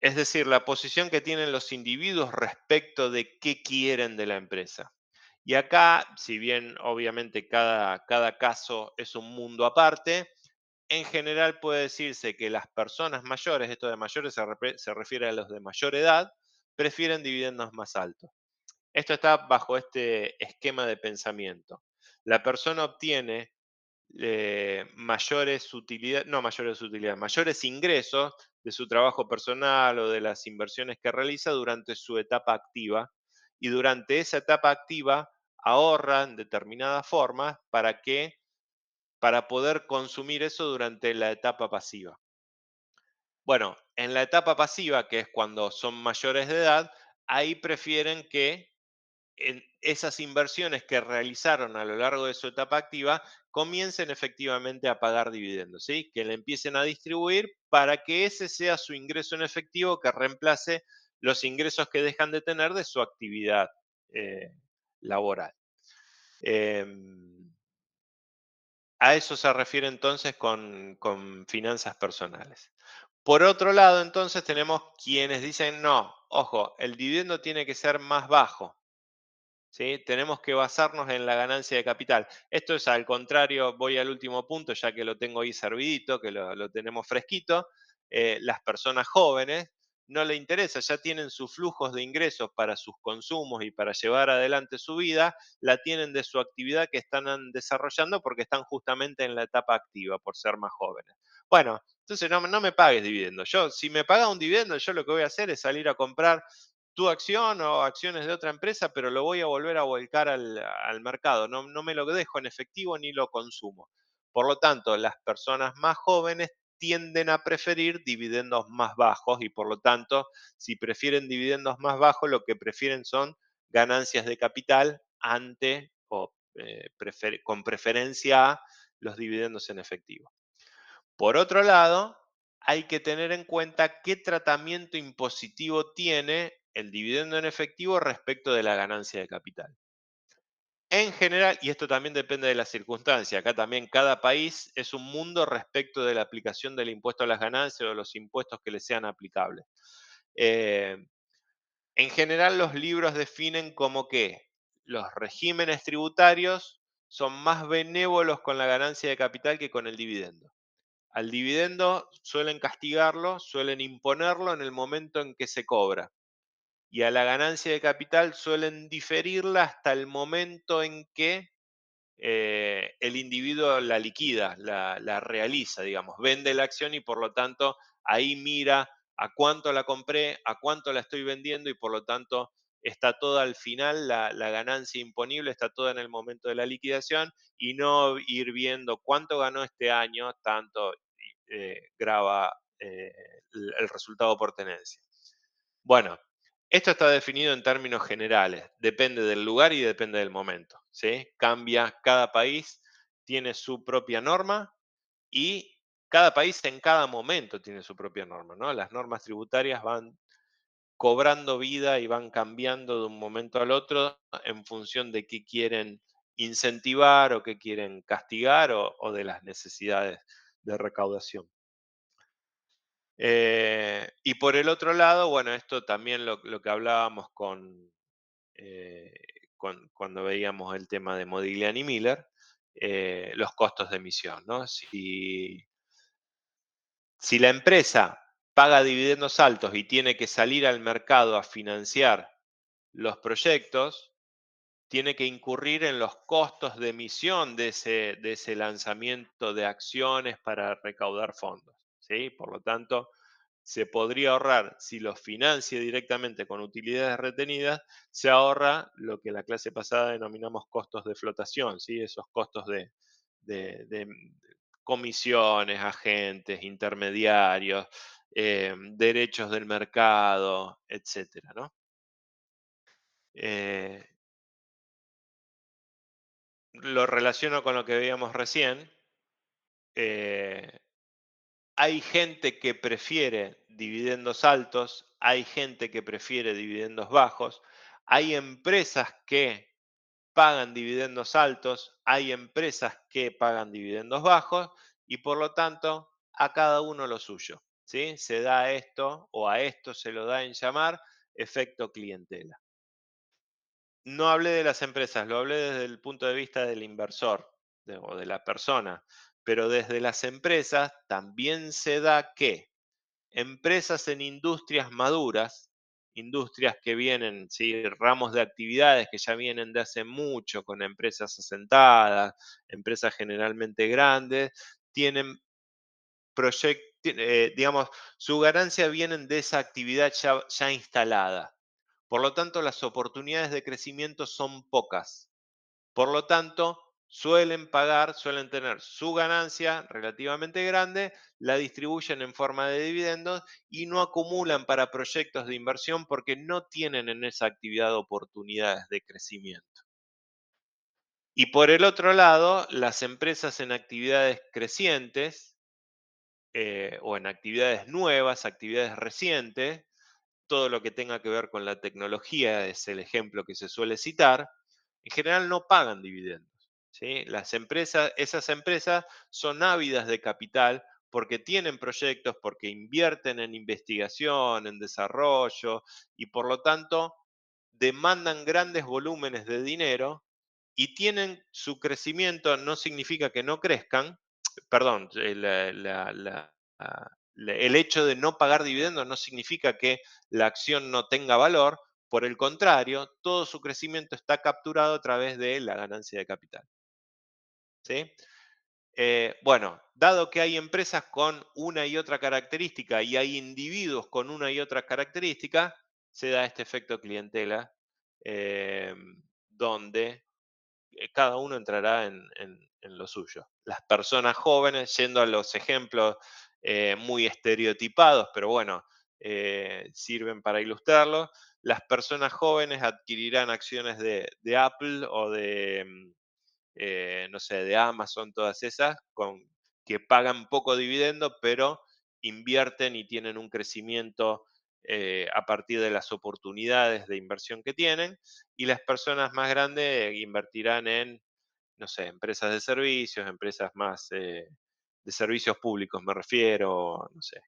es decir, la posición que tienen los individuos respecto de qué quieren de la empresa. Y acá, si bien obviamente cada caso es un mundo aparte, en general puede decirse que las personas mayores, esto de mayores se refiere a los de mayor edad, prefieren dividendos más altos. Esto está bajo este esquema de pensamiento. La persona obtiene mayores utilidades, no mayores utilidades, mayores ingresos de su trabajo personal o de las inversiones que realiza durante su etapa activa. Y durante esa etapa activa ahorra en determinadas formas para poder consumir eso durante la etapa pasiva. Bueno, en la etapa pasiva, que es cuando son mayores de edad, ahí prefieren que en esas inversiones que realizaron a lo largo de su etapa activa comiencen efectivamente a pagar dividendos, ¿sí? Que le empiecen a distribuir para que ese sea su ingreso en efectivo que reemplace los ingresos que dejan de tener de su actividad eh, laboral. Em, a eso se refiere entonces con finanzas personales. Por otro lado, entonces tenemos quienes dicen, no, ojo, el dividendo tiene que ser más bajo. ¿Sí? Tenemos que basarnos en la ganancia de capital. Esto es al contrario, voy al último punto, ya que lo tengo ahí servidito, que lo tenemos fresquito. Las personas jóvenes no le interesa, ya tienen sus flujos de ingresos para sus consumos y para llevar adelante su vida, la tienen de su actividad que están desarrollando porque están justamente en la etapa activa, por ser más jóvenes. Bueno, entonces no me pagues dividendos. Si me pagas un dividendo, yo lo que voy a hacer es salir a comprar tu acción o acciones de otra empresa, pero lo voy a volver a volcar al mercado. No me lo dejo en efectivo ni lo consumo. Por lo tanto, las personas más jóvenes tienden a preferir dividendos más bajos y por lo tanto, si prefieren dividendos más bajos, lo que prefieren son ganancias de capital ante o con preferencia a los dividendos en efectivo. Por otro lado, hay que tener en cuenta qué tratamiento impositivo tiene el dividendo en efectivo respecto de la ganancia de capital. En general, y esto también depende de la circunstancia, acá también cada país es un mundo respecto de la aplicación del impuesto a las ganancias o los impuestos que le sean aplicables. Eh, en general, los libros definen como que los regímenes tributarios son más benévolos con la ganancia de capital que con el dividendo. Al dividendo suelen castigarlo, suelen imponerlo en el momento en que se cobra. Y a la ganancia de capital suelen diferirla hasta el momento en que el individuo la liquida, la realiza, digamos, vende la acción y por lo tanto ahí mira a cuánto la compré, a cuánto la estoy vendiendo y por lo tanto está toda al final, la ganancia imponible está toda en el momento de la liquidación y no ir viendo cuánto ganó este año, tanto graba el resultado por tenencia. Bueno, esto está definido en términos generales, depende del lugar y depende del momento, ¿sí? Cambia, cada país tiene su propia norma y cada país en cada momento tiene su propia norma, ¿no? Las normas tributarias van cobrando vida y van cambiando de un momento al otro en función de qué quieren incentivar o qué quieren castigar o de las necesidades de recaudación. Y por el otro lado, bueno, esto también lo que hablábamos eh, cuando veíamos el tema de Modigliani Miller, los costos de emisión, ¿no? Si la empresa paga dividendos altos y tiene que salir al mercado a financiar los proyectos, tiene que incurrir en los costos de emisión de ese lanzamiento de acciones para recaudar fondos, ¿sí? Por lo tanto, se podría ahorrar, si los financia directamente con utilidades retenidas, se ahorra lo que en la clase pasada denominamos costos de flotación, ¿sí? Esos costos de comisiones, agentes, intermediarios, derechos del mercado, etcétera, ¿no? Lo relaciono con lo que veíamos recién. Hay gente que prefiere dividendos altos, hay gente que prefiere dividendos bajos, hay empresas que pagan dividendos altos, hay empresas que pagan dividendos bajos y por lo tanto a cada uno lo suyo, ¿sí? Se da esto o a esto se lo da en llamar efecto clientela. No hablé de las empresas, lo hablé desde el punto de vista del inversor o de la persona, pero desde las empresas también se da que empresas en industrias maduras, industrias que vienen, ¿sí? Ramos de actividades que ya vienen de hace mucho, con empresas asentadas, empresas generalmente grandes, tienen proyectos, digamos, su ganancia vienen de esa actividad ya instalada. Por lo tanto, las oportunidades de crecimiento son pocas. Por lo tanto, suelen tener su ganancia relativamente grande, la distribuyen en forma de dividendos y no acumulan para proyectos de inversión porque no tienen en esa actividad oportunidades de crecimiento. Y por el otro lado, las empresas en actividades crecientes o en actividades nuevas, actividades recientes, todo lo que tenga que ver con la tecnología es el ejemplo que se suele citar, en general no pagan dividendos, ¿sí? Esas empresas son ávidas de capital porque tienen proyectos, porque invierten en investigación, en desarrollo y por lo tanto demandan grandes volúmenes de dinero y tienen su crecimiento, no significa que no crezcan, perdón, el hecho de no pagar dividendos no significa que la acción no tenga valor, por el contrario, todo su crecimiento está capturado a través de la ganancia de capital, ¿sí? Bueno, dado que hay empresas con una y otra característica y hay individuos con una y otra característica, se da este efecto clientela, eh, donde cada uno entrará en lo suyo. Las personas jóvenes, yendo a los ejemplos muy estereotipados, pero bueno, sirven para ilustrarlo, las personas jóvenes adquirirán acciones de Apple o no sé, de Amazon, todas esas, que pagan poco dividendo, pero invierten y tienen un crecimiento a partir de las oportunidades de inversión que tienen. Y las personas más grandes invertirán en, no sé, empresas de servicios, empresas más de servicios públicos, me refiero, no sé,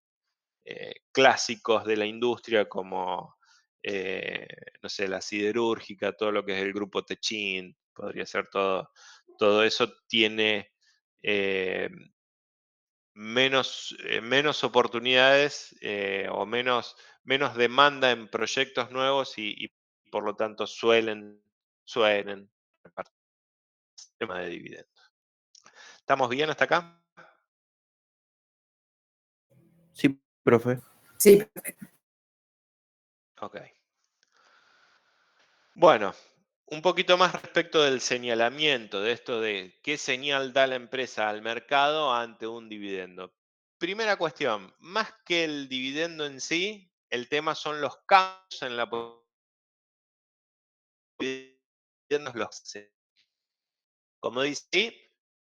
clásicos de la industria como, no sé, la siderúrgica, todo lo que es el grupo Techint, podría ser todo, todo eso tiene menos oportunidades o menos demanda en proyectos nuevos y por lo tanto suelen repartir el tema de dividendos. ¿Estamos bien hasta acá? Sí, profe. Sí, Ok. Bueno, un poquito más respecto del señalamiento, de esto de qué señal da la empresa al mercado ante un dividendo. Primera cuestión, más que el dividendo en sí, el tema son los cambios en la como dice ahí,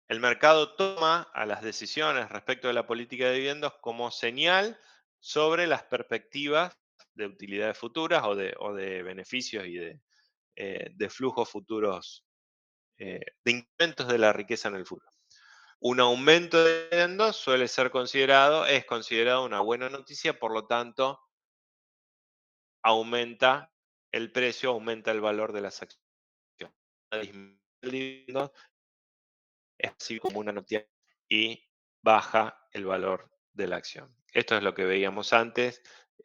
el mercado toma a las decisiones respecto de la política de dividendos como señal sobre las perspectivas de utilidades futuras o de beneficios y de flujos futuros, de incrementos de la riqueza en el futuro. Un aumento de dividendos es considerado una buena noticia, por lo tanto, aumenta el precio, aumenta el valor de las acciones. El dividendo es así como una noticia y baja el valor de la acción. Esto es lo que veíamos antes.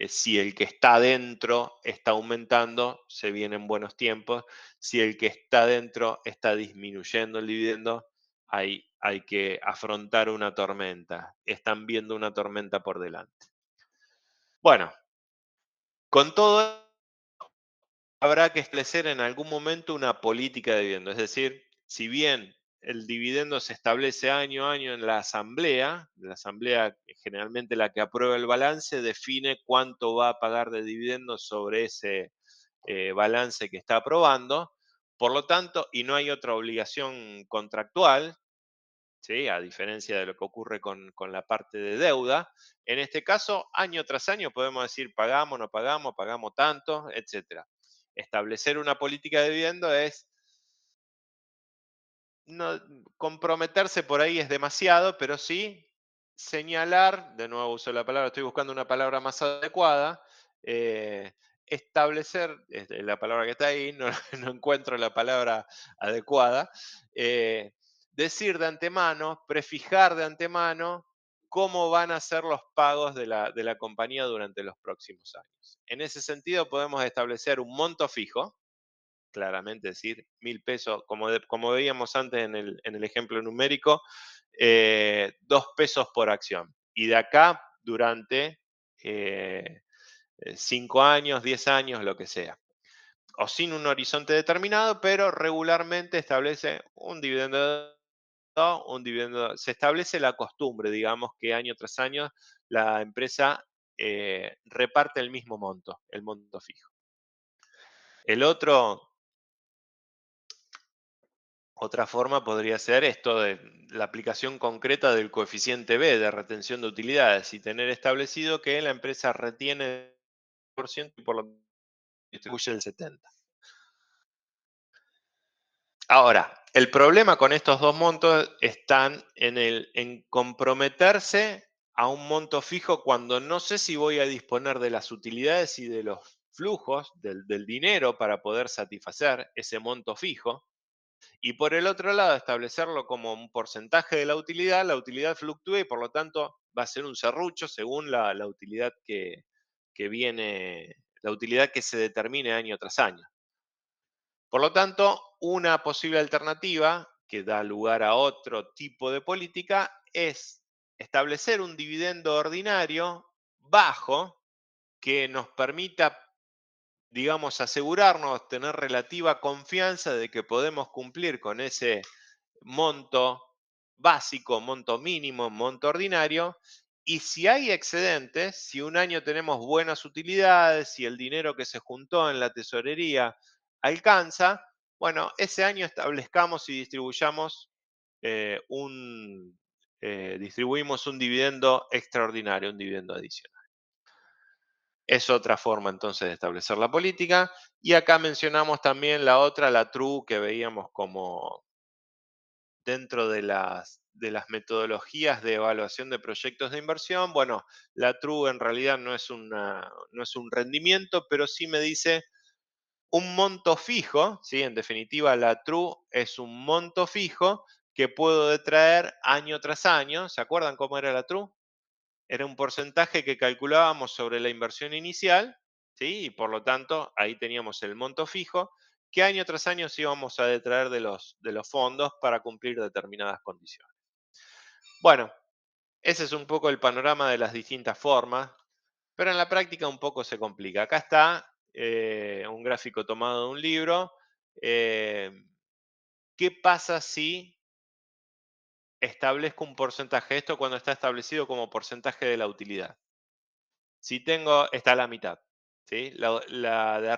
Si el que está dentro está aumentando, se vienen buenos tiempos. Si el que está dentro está disminuyendo el dividendo, hay que afrontar una tormenta. Están viendo una tormenta por delante. Bueno, con todo habrá que establecer en algún momento una política de dividendo. Es decir, si bien el dividendo se establece año a año en la asamblea generalmente la que aprueba el balance define cuánto va a pagar de dividendo sobre ese balance que está aprobando. Por lo tanto, y no hay otra obligación contractual, ¿sí? A diferencia de lo que ocurre con la parte de deuda, en este caso, año tras año podemos decir pagamos, no pagamos, pagamos tanto, etc. Establecer una política de dividendo es no comprometerse por ahí es demasiado, pero sí señalar, de nuevo uso la palabra, estoy buscando una palabra más adecuada, eh, establecer, es la palabra que está ahí, no, no encuentro la palabra adecuada, decir de antemano, prefijar de antemano cómo van a ser los pagos de la compañía durante los próximos años. En ese sentido podemos establecer un monto fijo, claramente decir 1.000 pesos, como veíamos antes en el ejemplo numérico, 2 pesos por acción. Y de acá durante 5 años, 10 años, lo que sea. O sin un horizonte determinado, pero regularmente establece un dividendo, se establece la costumbre, digamos, que año tras año la empresa reparte el mismo monto, el monto fijo. Otra forma podría ser esto de la aplicación concreta del coeficiente B de retención de utilidades y tener establecido que la empresa retiene el 100% y por lo tanto distribuye el 70%. Ahora, el problema con estos dos montos están en comprometerse a un monto fijo cuando no sé si voy a disponer de las utilidades y de los flujos del dinero para poder satisfacer ese monto fijo. Y por el otro lado, establecerlo como un porcentaje de la utilidad fluctúa y por lo tanto va a ser un serrucho según la utilidad que viene, la utilidad que se determine año tras año. Por lo tanto, una posible alternativa que da lugar a otro tipo de política es establecer un dividendo ordinario bajo que nos permita, digamos, asegurarnos, tener relativa confianza de que podemos cumplir con ese monto básico, monto mínimo, monto ordinario. Y si hay excedentes, si un año tenemos buenas utilidades, si el dinero que se juntó en la tesorería alcanza, bueno, ese año establezcamos y distribuimos un dividendo extraordinario, un dividendo adicional. Es otra forma entonces de establecer la política. Y acá mencionamos también la otra, la TRU, que veíamos como dentro de las metodologías de evaluación de proyectos de inversión. Bueno, la TRU en realidad no es un rendimiento, pero sí me dice un monto fijo, ¿sí? En definitiva, la true es un monto fijo que puedo detraer año tras año. ¿Se acuerdan cómo era la true? Era un porcentaje que calculábamos sobre la inversión inicial, ¿sí? Y por lo tanto, ahí teníamos el monto fijo que año tras año sí íbamos a detraer de los fondos para cumplir determinadas condiciones. Bueno, ese es un poco el panorama de las distintas formas, pero en la práctica un poco se complica. Acá está un gráfico tomado de un libro. ¿Qué pasa si establezco un porcentaje? Esto cuando está establecido como porcentaje de la utilidad. Si tengo, está a la mitad. ¿Sí? La de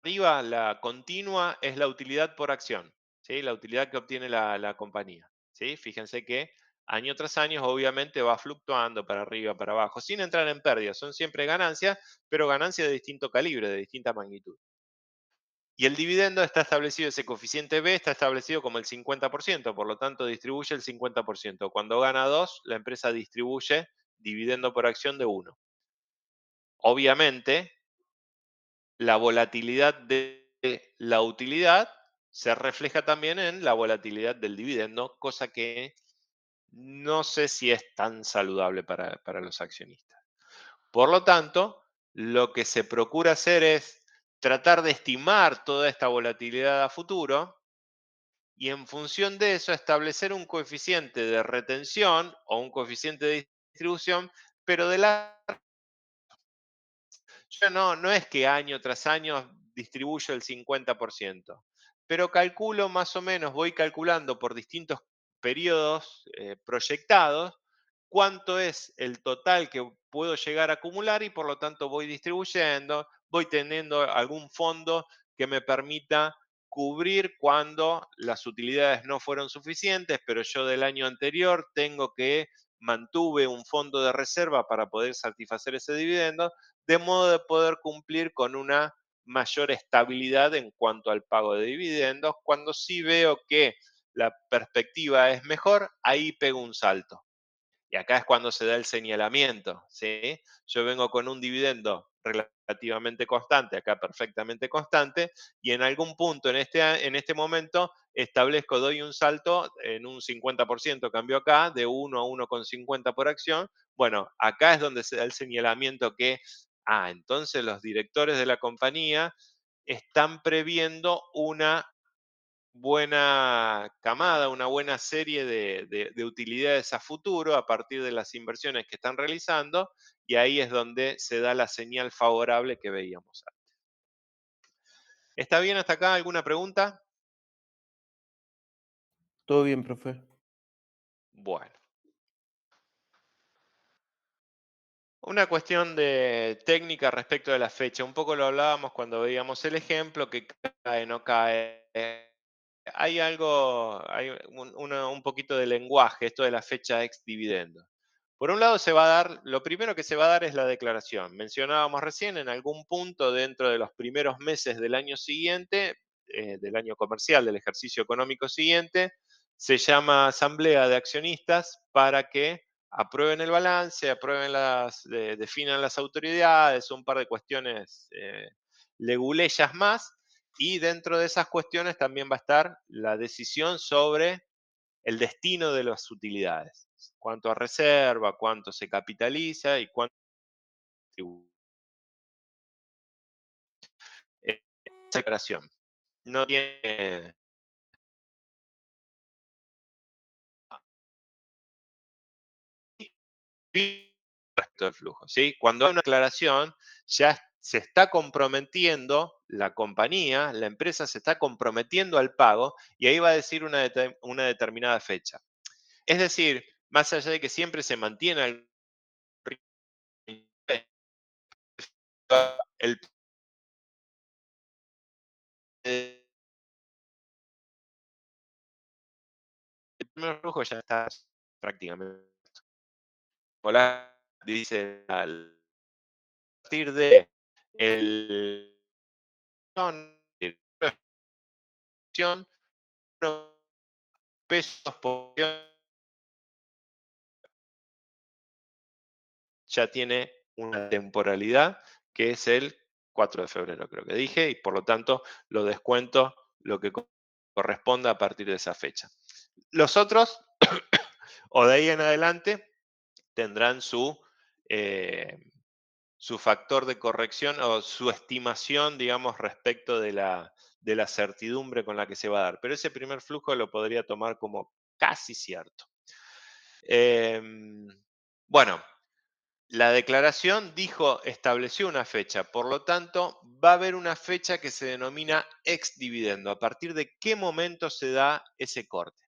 arriba, la continua, es la utilidad por acción. ¿Sí? La utilidad que obtiene la compañía. ¿Sí? Fíjense que año tras año obviamente va fluctuando para arriba, para abajo, sin entrar en pérdidas. Son siempre ganancias, pero ganancias de distinto calibre, de distinta magnitud. Y el dividendo está establecido, ese coeficiente B está establecido como el 50%, por lo tanto distribuye el 50%. Cuando gana 2, la empresa distribuye dividendo por acción de 1. Obviamente, la volatilidad de la utilidad se refleja también en la volatilidad del dividendo, cosa que no sé si es tan saludable para los accionistas. Por lo tanto, lo que se procura hacer es tratar de estimar toda esta volatilidad a futuro y en función de eso establecer un coeficiente de retención o un coeficiente de distribución, pero de la yo no es que año tras año distribuyo el 50%, pero calculo más o menos, voy calculando por distintos periodos proyectados cuánto es el total que puedo llegar a acumular y por lo tanto voy distribuyendo, voy teniendo algún fondo que me permita cubrir cuando las utilidades no fueron suficientes, pero yo del año anterior tengo que mantuve un fondo de reserva para poder satisfacer ese dividendo, de modo de poder cumplir con una mayor estabilidad en cuanto al pago de dividendos. Cuando sí veo que la perspectiva es mejor, ahí pego un salto. Y acá es cuando se da el señalamiento, ¿sí? Yo vengo con un dividendo relativamente constante, acá perfectamente constante, y en algún punto en este momento establezco, doy un salto en un 50%, cambio acá, de 1 a 1,50 por acción. Bueno, acá es donde se da el señalamiento que, entonces los directores de la compañía están previendo una buena camada, una buena serie de utilidades a futuro a partir de las inversiones que están realizando y ahí es donde se da la señal favorable que veíamos antes. ¿Está bien hasta acá? ¿Alguna pregunta? Todo bien, profe. Bueno. Una cuestión de técnica respecto de la fecha. Un poco lo hablábamos cuando veíamos el ejemplo, que cae, no cae. Hay algo, hay un poquito de lenguaje, esto de la fecha ex dividendo. Por un lado se va a dar, lo primero que se va a dar es la declaración. Mencionábamos recién, en algún punto dentro de los primeros meses del año siguiente, del año comercial, del ejercicio económico siguiente, se llama asamblea de accionistas para que aprueben el balance, definan las autoridades, un par de cuestiones leguleyas más, y dentro de esas cuestiones también va a estar la decisión sobre el destino de las utilidades. Cuánto a reserva, cuánto se capitaliza y cuánto distribuye. Esa declaración no tiene resto del flujo. ¿Sí? Cuando hay una declaración, ya se está comprometiendo la compañía, la empresa se está comprometiendo al pago y ahí va a decir una determinada fecha. Es decir, más allá de que siempre se mantiene el primer flujo ya está prácticamente. Hola, dice al partir de el pesos por ya tiene una temporalidad que es el 4 de febrero creo que dije, y por lo tanto lo descuento lo que corresponda a partir de esa fecha. Los otros, o de ahí en adelante, tendrán su factor de corrección o su estimación, digamos, respecto de la certidumbre con la que se va a dar. Pero ese primer flujo lo podría tomar como casi cierto. Bueno, la declaración estableció una fecha, por lo tanto, va a haber una fecha que se denomina ex dividendo. ¿A partir de qué momento se da ese corte?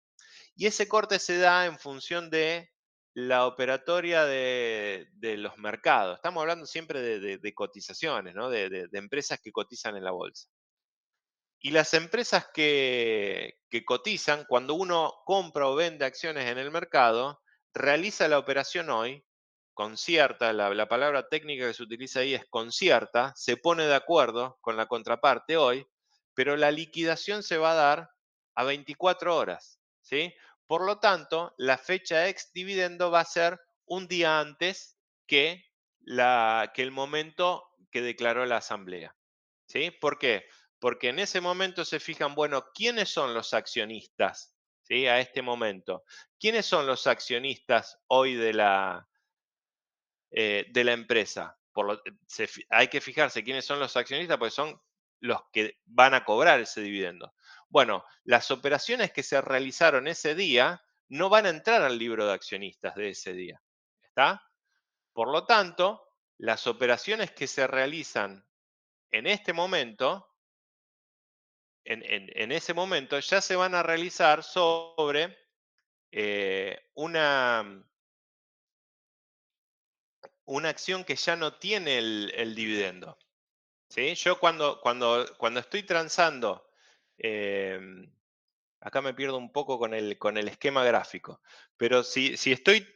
Y ese corte se da en función de la operatoria de los mercados. Estamos hablando siempre de cotizaciones, ¿no? De empresas que cotizan en la bolsa. Y las empresas que cotizan, cuando uno compra o vende acciones en el mercado, realiza la operación hoy, concierta, la palabra técnica que se utiliza ahí es concierta, se pone de acuerdo con la contraparte hoy, pero la liquidación se va a dar a 24 horas, ¿sí? Por lo tanto, la fecha ex dividendo va a ser un día antes que el momento que declaró la asamblea, ¿sí? ¿Por qué? Porque en ese momento se fijan, bueno, ¿quiénes son los accionistas? ¿Sí? A este momento. ¿Quiénes son los accionistas hoy de la empresa? Hay que fijarse quiénes son los accionistas, porque son los que van a cobrar ese dividendo. Bueno, las operaciones que se realizaron ese día no van a entrar al libro de accionistas de ese día. ¿Está? Por lo tanto, las operaciones que se realizan en este momento en ese momento ya se van a realizar sobre una acción que ya no tiene el dividendo. ¿Sí? Yo cuando estoy transando, acá me pierdo un poco con el esquema gráfico, pero si estoy,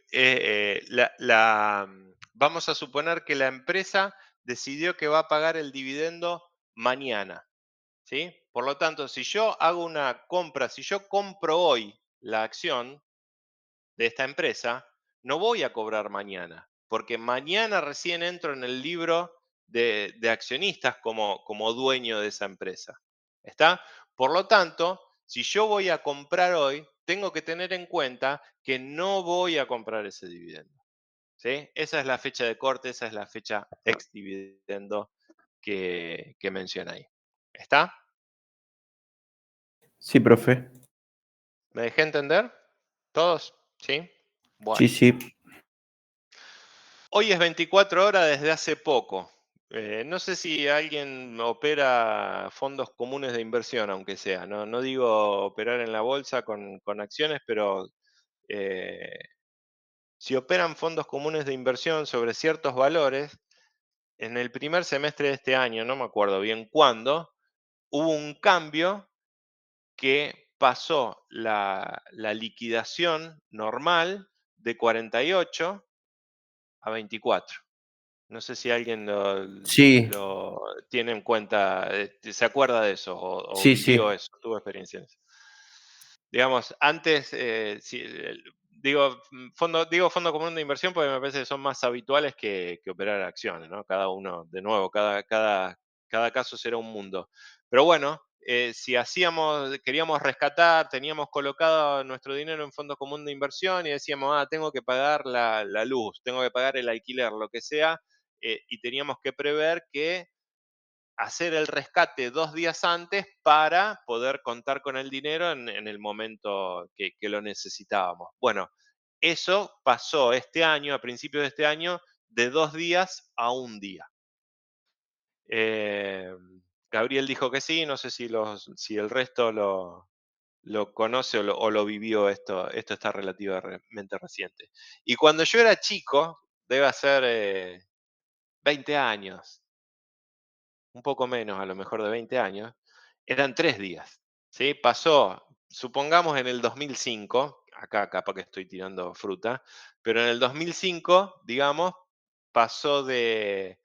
vamos a suponer que la empresa decidió que va a pagar el dividendo mañana. ¿Sí? Por lo tanto, si yo hago una compra, si yo compro hoy la acción de esta empresa, no voy a cobrar mañana, porque mañana recién entro en el libro de accionistas como dueño de esa empresa. ¿Está? Por lo tanto, si yo voy a comprar hoy, tengo que tener en cuenta que no voy a comprar ese dividendo. ¿Sí? Esa es la fecha de corte, esa es la fecha ex dividendo que menciona ahí. ¿Está? Sí, profe. ¿Me dejé entender? ¿Todos? ¿Sí? Bueno. Sí, sí. Hoy es 24 horas desde hace poco. No sé si alguien opera fondos comunes de inversión, aunque sea. No digo operar en la bolsa con acciones, pero eh, si operan fondos comunes de inversión sobre ciertos valores, en el primer semestre de este año, no me acuerdo bien cuándo, hubo un cambio que pasó la liquidación normal de 48 a 24. No sé si alguien Sí, lo tiene en cuenta, se acuerda de eso o sí, sí. vivió eso, tuvo experiencia en eso. Digamos, antes, digo fondo común de inversión porque me parece que son más habituales que operar acciones, ¿no? Cada uno, de nuevo, cada caso será un mundo. Pero bueno, si queríamos rescatar, teníamos colocado nuestro dinero en fondo común de inversión y decíamos, tengo que pagar la luz, tengo que pagar el alquiler, lo que sea, y teníamos que prever que hacer el rescate 2 días antes para poder contar con el dinero en el momento que lo necesitábamos. Bueno, eso pasó este año, a principios de este año, de 2 días a 1 día. Eh, Gabriel dijo que sí, no sé si el resto lo conoce o lo vivió, esto está relativamente reciente. Y cuando yo era chico, debe ser 20 años, un poco menos, a lo mejor de 20 años, eran 3 días, ¿sí? Pasó, supongamos en el 2005, acá capaz que estoy tirando fruta, pero en el 2005, digamos, pasó de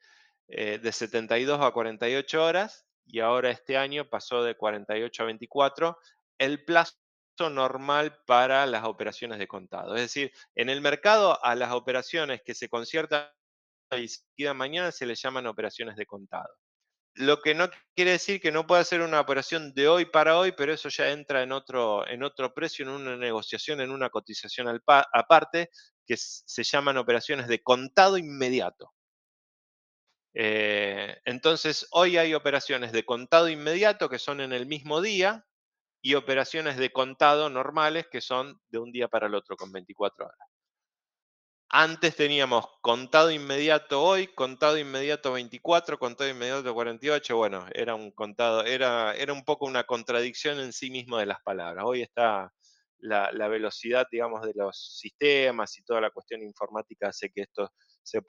72 a 48 horas y ahora este año pasó de 48 a 24, el plazo normal para las operaciones de contado. Es decir, en el mercado a las operaciones que se conciertan y se liquidan mañana se les llaman operaciones de contado. lo que no quiere decir que no pueda ser una operación de hoy para hoy, pero eso ya entra en otro precio, en una negociación, en una cotización aparte, que se llaman operaciones de contado inmediato. Entonces, hoy hay operaciones de contado inmediato que son en el mismo día y operaciones de contado normales que son de un día para el otro con 24 horas. Antes teníamos contado inmediato hoy, contado inmediato 24, contado inmediato 48. Bueno, era un contado, era un poco una contradicción en sí mismo de las palabras. Hoy está la velocidad, digamos, de los sistemas y toda la cuestión informática hace que esto se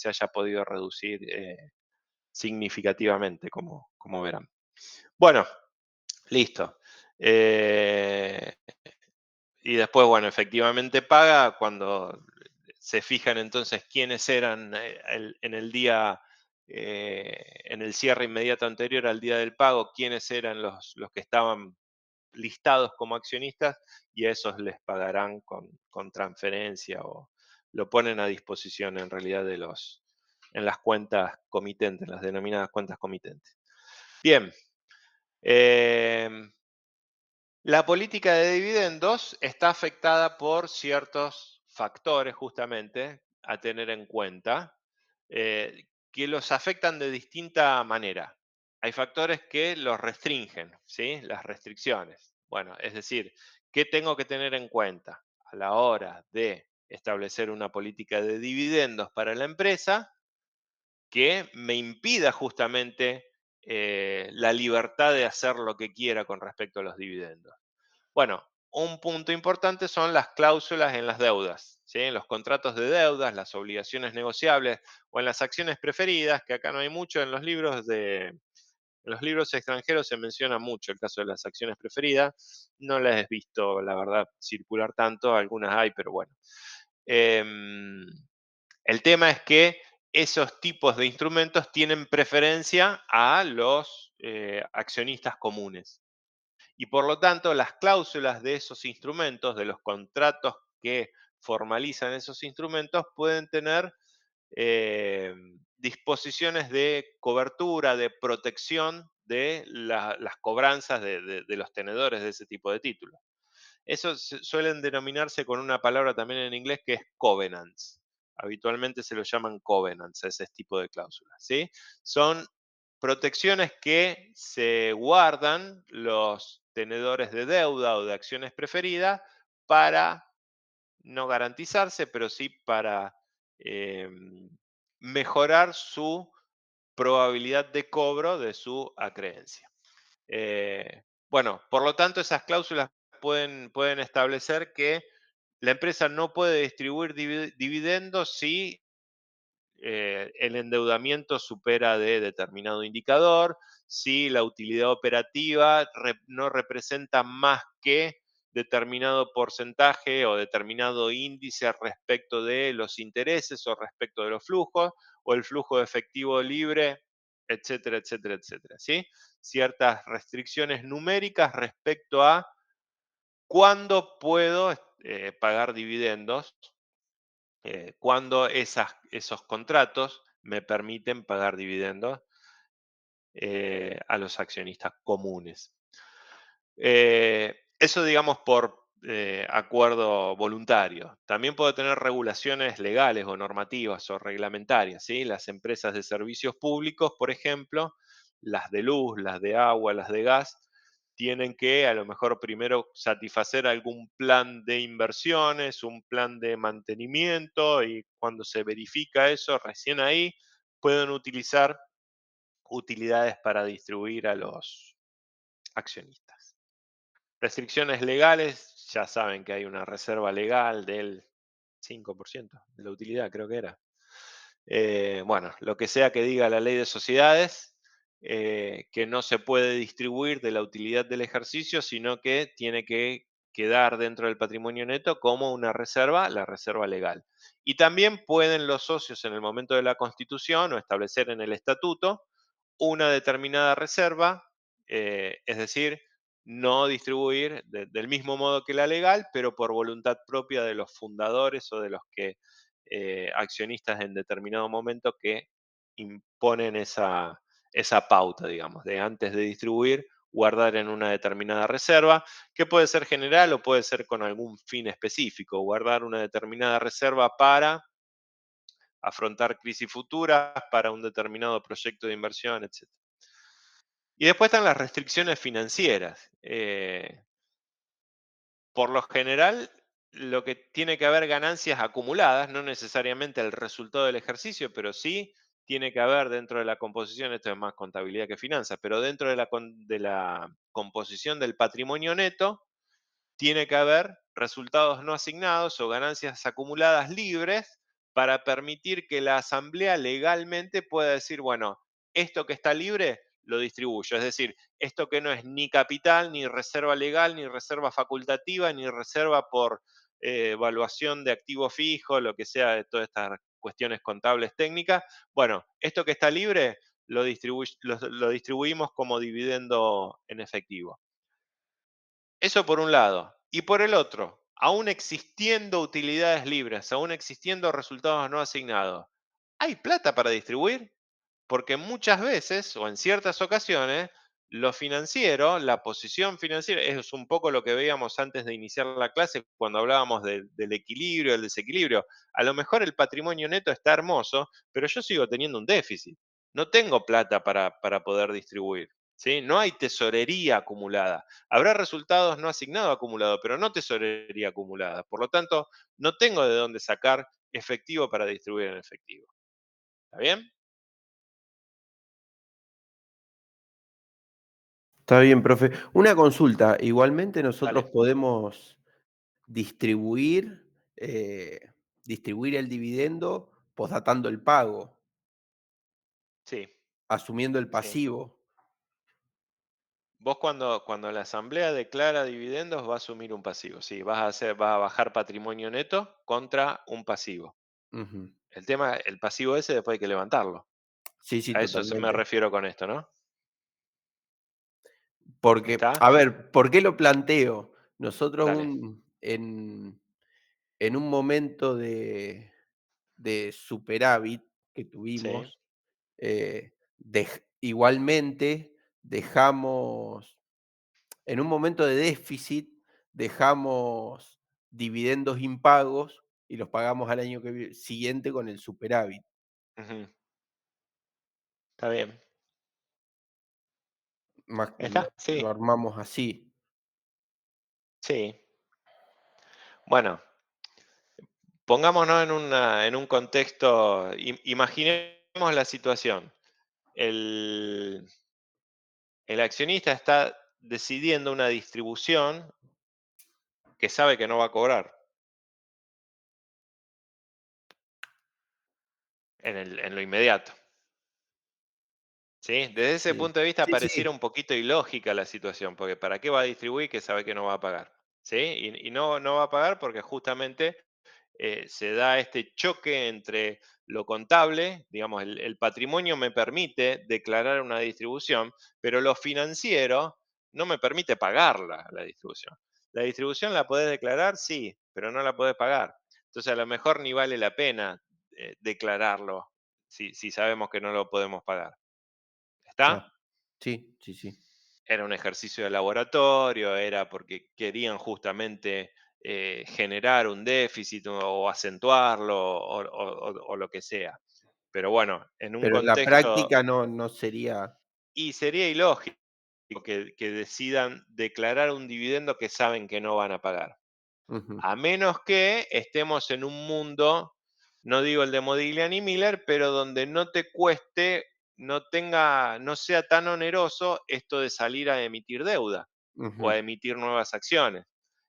haya podido reducir significativamente, como verán. Bueno, listo. Y después, bueno, efectivamente paga cuando se fijan entonces quiénes eran en el día, en el cierre inmediato anterior al día del pago, quiénes eran los que estaban listados como accionistas y a esos les pagarán con transferencia o lo ponen a disposición en realidad en las cuentas comitentes, las denominadas cuentas comitentes. Bien. La política de dividendos está afectada por ciertos factores justamente a tener en cuenta que los afectan de distinta manera. Hay factores que los restringen, ¿sí? Las restricciones. Bueno, es decir, ¿qué tengo que tener en cuenta a la hora de establecer una política de dividendos para la empresa que me impida justamente la libertad de hacer lo que quiera con respecto a los dividendos? Bueno, un punto importante son las cláusulas en las deudas, ¿sí? En los contratos de deudas, las obligaciones negociables o en las acciones preferidas, que acá no hay mucho, en los libros extranjeros se menciona mucho el caso de las acciones preferidas. No las he visto, la verdad, circular tanto, algunas hay, pero bueno. Em, el tema es que esos tipos de instrumentos tienen preferencia a los accionistas comunes. Y por lo tanto, las cláusulas de esos instrumentos, de los contratos que formalizan esos instrumentos, pueden tener disposiciones de cobertura, de protección de las cobranzas de los tenedores de ese tipo de títulos. Eso suelen denominarse con una palabra también en inglés que es covenants. Habitualmente se lo llaman covenants a ese tipo de cláusulas, ¿sí? Son protecciones que se guardan los tenedores de deuda o de acciones preferidas para no garantizarse, pero sí para mejorar su probabilidad de cobro de su acreencia. Bueno, por lo tanto, esas cláusulas pueden establecer que la empresa no puede distribuir dividendos si el endeudamiento supera de determinado indicador, si la utilidad operativa no representa más que determinado porcentaje o determinado índice respecto de los intereses o respecto de los flujos, o el flujo de efectivo libre, etcétera, etcétera, etcétera, ¿sí? Ciertas restricciones numéricas respecto a cuándo puedo pagar dividendos, cuándo esos contratos me permiten pagar dividendos a los accionistas comunes. Eso, digamos, por acuerdo voluntario. También puede tener regulaciones legales o normativas o reglamentarias, ¿sí? Las empresas de servicios públicos, por ejemplo, las de luz, las de agua, las de gas, tienen que a lo mejor primero satisfacer algún plan de inversiones, un plan de mantenimiento, y cuando se verifica eso, recién ahí pueden utilizar utilidades para distribuir a los accionistas. Restricciones legales, ya saben que hay una reserva legal del 5% de la utilidad, creo que era. Bueno, lo que sea que diga la ley de sociedades, que no se puede distribuir de la utilidad del ejercicio, sino que tiene que quedar dentro del patrimonio neto como una reserva, la reserva legal. Y también pueden los socios en el momento de la constitución o establecer en el estatuto una determinada reserva, es decir, no distribuir del mismo modo que la legal, pero por voluntad propia de los fundadores o de los que accionistas en determinado momento que imponen esa esa pauta, digamos, de antes de distribuir, guardar en una determinada reserva, que puede ser general o puede ser con algún fin específico, guardar una determinada reserva para afrontar crisis futuras, para un determinado proyecto de inversión, etc. Y después están las restricciones financieras. Por lo general, lo que tiene que haber ganancias acumuladas, no necesariamente el resultado del ejercicio, pero sí tiene que haber dentro de la composición, esto es más contabilidad que finanzas, pero dentro de la composición del patrimonio neto, tiene que haber resultados no asignados o ganancias acumuladas libres para permitir que la asamblea legalmente pueda decir, bueno, esto que está libre lo distribuyo. Es decir, esto que no es ni capital, ni reserva legal, ni reserva facultativa, ni reserva por evaluación de activo fijo, lo que sea de todas estas cuestiones contables técnicas. Bueno, esto que está libre lo distribuimos como dividendo en efectivo. Eso por un lado. Y por el otro, aún existiendo utilidades libres, aún existiendo resultados no asignados, ¿hay plata para distribuir? Porque muchas veces, o en ciertas ocasiones, lo financiero, la posición financiera, es un poco lo que veíamos antes de iniciar la clase cuando hablábamos del equilibrio, del desequilibrio. A lo mejor el patrimonio neto está hermoso, pero yo sigo teniendo un déficit. No tengo plata para poder distribuir. ¿Sí? No hay tesorería acumulada. Habrá resultados no asignados acumulados, pero no tesorería acumulada. Por lo tanto, no tengo de dónde sacar efectivo para distribuir en efectivo. ¿Está bien? Está bien, profe. Una consulta. Igualmente nosotros Dale. podemos distribuir, distribuir el dividendo posdatando el pago, Sí, asumiendo el sí. pasivo. Vos cuando la asamblea declara dividendos va a asumir un pasivo, sí, vas a bajar patrimonio neto contra un pasivo. Ujú. El tema, el pasivo ese después hay que levantarlo. Sí, sí, A eso me totalmente. refiero con esto, ¿no? Porque, ¿Está? a ver, ¿por qué lo planteo? Nosotros Dale. en un momento de superávit que Sí. tuvimos, igualmente dejamos, en un momento de déficit, dejamos dividendos impagos y los pagamos al año siguiente con el superávit. Ujú. Está bien. ¿Está? Lo Sí. armamos así. Sí. Bueno, pongámonos en un contexto, imaginemos la situación. El, el accionista está decidiendo una distribución que sabe que no va a cobrar en lo inmediato. ¿Sí? Desde ese Sí, punto de vista sí, pareciera sí. un poquito ilógica la situación, porque ¿para qué va a distribuir que sabe que no va a pagar? ¿Sí? Y no va a pagar porque justamente se da este choque entre lo contable, digamos, el patrimonio me permite declarar una distribución, pero lo financiero no me permite pagarla, la distribución. La distribución la podés declarar, sí, pero no la podés pagar. Entonces a lo mejor ni vale la pena declararlo si sabemos que no lo podemos pagar. Ah, ¿Está? sí, sí, sí. Era un ejercicio de laboratorio, era porque querían justamente generar un déficit o acentuarlo o lo que sea. Pero bueno, en un Pero en la contexto, práctica no sería. y sería ilógico que decidan declarar un dividendo que saben que no van a pagar. Ujú, A menos que estemos en un mundo, no digo el de Modigliani Miller, pero donde no te cueste, no sea tan oneroso esto de salir a emitir deuda o ujú. a emitir nuevas acciones.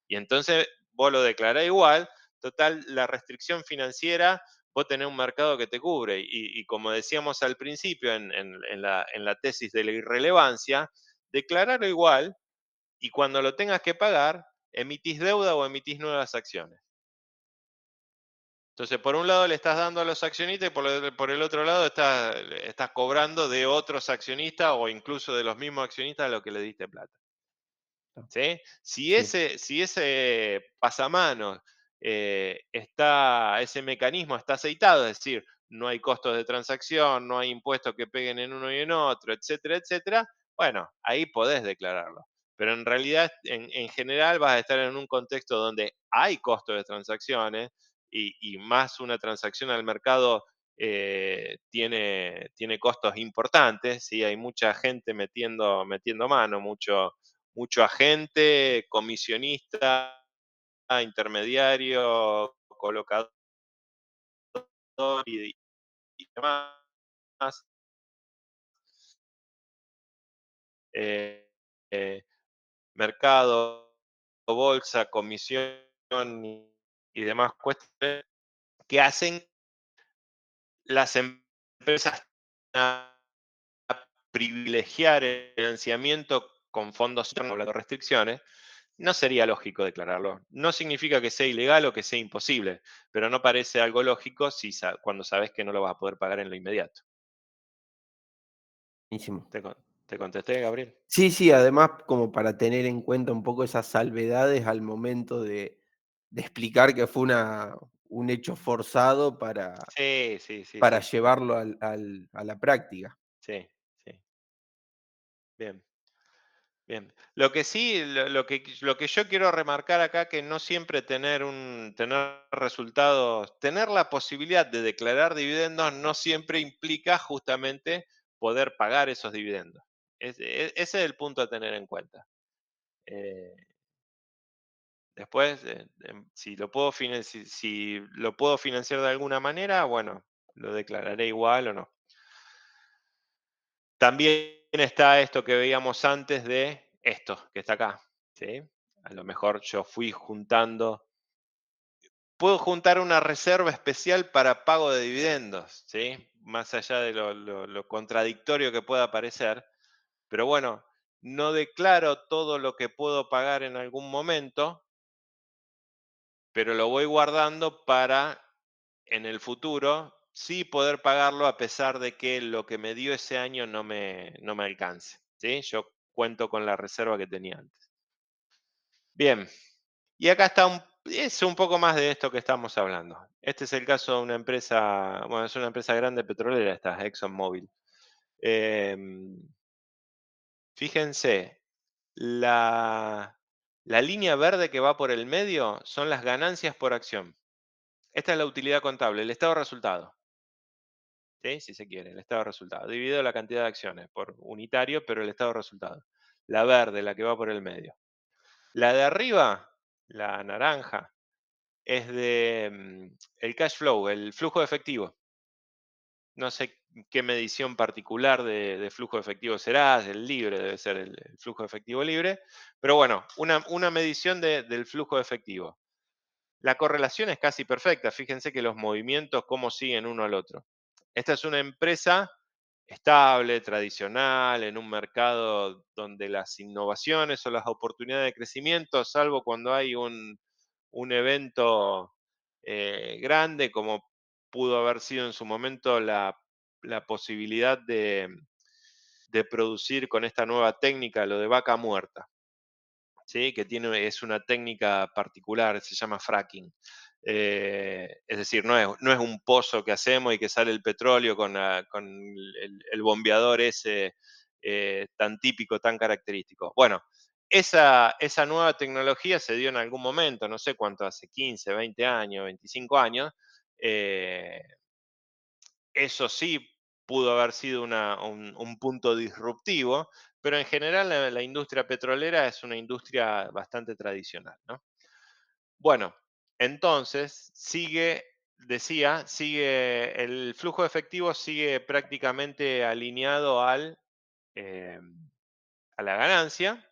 Y entonces vos lo declarás igual, total, la restricción financiera, vos tenés un mercado que te cubre. Y como decíamos al principio en la tesis de la irrelevancia, declararlo igual y cuando lo tengas que pagar, emitís deuda o emitís nuevas acciones. Entonces, por un lado le estás dando a los accionistas y por el otro lado estás cobrando de otros accionistas o incluso de los mismos accionistas a los que le diste plata. ¿Sí? Sí, Si ese pasamanos ese mecanismo está aceitado, es decir, no hay costos de transacción, no hay impuestos que peguen en uno y en otro, etcétera, etcétera, bueno, ahí podés declararlo. Pero en realidad, en general, vas a estar en un contexto donde hay costos de transacciones y más una transacción al mercado tiene costos importantes, ¿sí? Hay mucha gente metiendo mano, mucho agente, comisionista, intermediario, colocador y demás. eh, eh, Mercado, bolsa, comisión y demás cuestiones que hacen las empresas a privilegiar el financiamiento con fondos con las restricciones. No sería lógico declararlo. No significa que sea ilegal o que sea imposible, pero no parece algo lógico cuando sabes que no lo vas a poder pagar en lo inmediato. Buenísimo. ¿Te contesté, Gabriel? Sí, sí, además como para tener en cuenta un poco esas salvedades al momento de explicar que fue un hecho forzado Sí, sí, sí, para sí. llevarlo a la práctica. Sí, sí. Bien. Bien. Lo que sí, lo que yo quiero remarcar acá, que no siempre tener resultados, tener la posibilidad de declarar dividendos no siempre implica justamente poder pagar esos dividendos. Ese es el punto a tener en cuenta. Eh, Después, si lo puedo financiar de alguna manera, bueno, lo declararé igual o no. También está esto que veíamos antes de esto, que está acá, ¿sí? A lo mejor yo fui juntando, puedo juntar una reserva especial para pago de dividendos, ¿sí? Más allá de lo contradictorio que pueda parecer, pero bueno, no declaro todo lo que puedo pagar en algún momento, pero lo voy guardando para en el futuro sí poder pagarlo a pesar de que lo que me dio ese año no me alcance, ¿sí? Yo cuento con la reserva que tenía antes. Bien, y acá es un poco más de esto que estamos hablando. Este es el caso de una empresa, bueno, es una empresa grande petrolera, esta ExxonMobil. Em, Fíjense, la línea verde que va por el medio son las ganancias por acción. Esta es la utilidad contable, el estado de resultado. ¿Sí? Si se quiere, el estado de resultado. Dividido la cantidad de acciones por unitario, pero el estado de resultado. La verde, la que va por el medio. La de arriba, la naranja, es el cash flow, el flujo de efectivo. No sé qué medición particular de flujo de efectivo será, el libre, debe ser el flujo de efectivo libre. Pero bueno, una medición del flujo de efectivo. La correlación es casi perfecta. Fíjense que los movimientos, cómo siguen uno al otro. Esta es una empresa estable, tradicional, en un mercado donde las innovaciones o las oportunidades de crecimiento, salvo cuando hay un evento grande, como pudo haber sido en su momento la posibilidad de producir con esta nueva técnica lo de vaca muerta. ¿Sí? Que es una técnica particular, se llama fracking. Es decir, no es un pozo que hacemos y que sale el petróleo con el bombeador ese tan típico, tan característico. Bueno, esa nueva tecnología se dio en algún momento, no sé cuánto, hace 15, 20 años, 25 años. eh, Eso sí pudo haber sido un punto disruptivo, pero en general la industria petrolera es una industria bastante tradicional, ¿no? Bueno, entonces el flujo de efectivo sigue prácticamente alineado eh, a la ganancia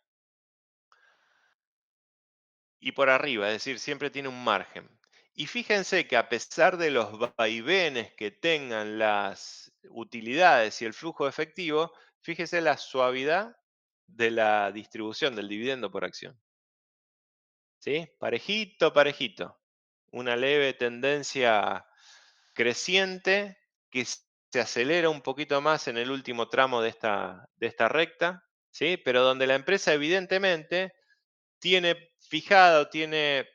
y por arriba, es decir, siempre tiene un margen. Y fíjense que a pesar de los vaivenes que tengan las utilidades y el flujo de efectivo, fíjese la suavidad de la distribución del dividendo por acción. ¿Sí? Parejito, parejito. Una leve tendencia creciente que se acelera un poquito más en el último tramo de esta recta, ¿sí? Pero donde la empresa evidentemente tiene fijado, tiene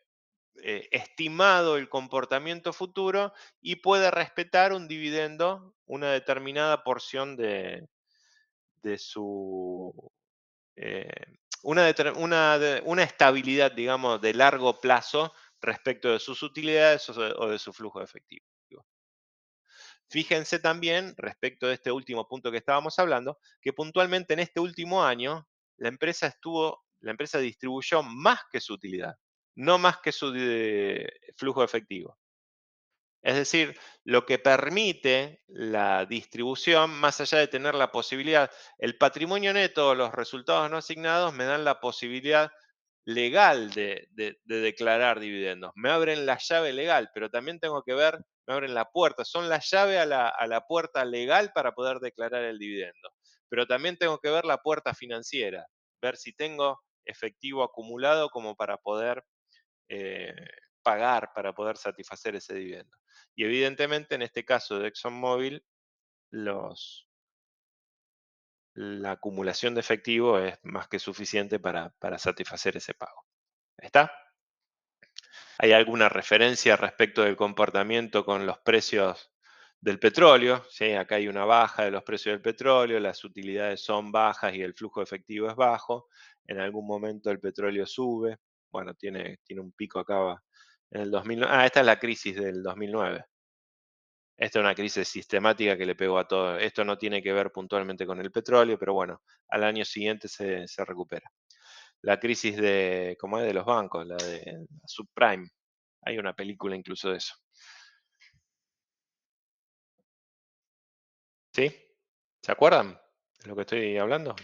estimado el comportamiento futuro y puede respetar un dividendo, una determinada porción de su, eh, una estabilidad, digamos, de largo plazo respecto de sus utilidades o de su flujo de efectivo. Fíjense también, respecto de este último punto que estábamos hablando, que puntualmente en este último año la empresa distribuyó más que su utilidad, no más que su flujo efectivo. Es decir, lo que permite la distribución, más allá de tener la posibilidad, el patrimonio neto, los resultados no asignados me dan la posibilidad legal de declarar dividendos. Me abren la llave legal, pero también tengo que ver, me abren la puerta, son la llave a la puerta legal para poder declarar el dividendo. Pero también tengo que ver la puerta financiera, ver si tengo efectivo acumulado como para poder eh, pagar, para poder satisfacer ese dividendo. Y evidentemente en este caso de ExxonMobil, la acumulación de efectivo es más que suficiente para satisfacer ese pago. ¿Está? ¿Hay alguna referencia respecto del comportamiento con los precios del petróleo? ¿Sí? Acá hay una baja de los precios del petróleo, las utilidades son bajas y el flujo efectivo es bajo. En algún momento el petróleo sube. Bueno, tiene un pico acá en el 2009. Esta es la crisis del 2009. Esta es una crisis sistemática que le pegó a todo. Esto no tiene que ver puntualmente con el petróleo, pero bueno, al año siguiente se recupera. La crisis ¿cómo es? De los bancos, la de la subprime. Hay una película incluso de eso. ¿Sí? ¿Se acuerdan de lo que estoy hablando?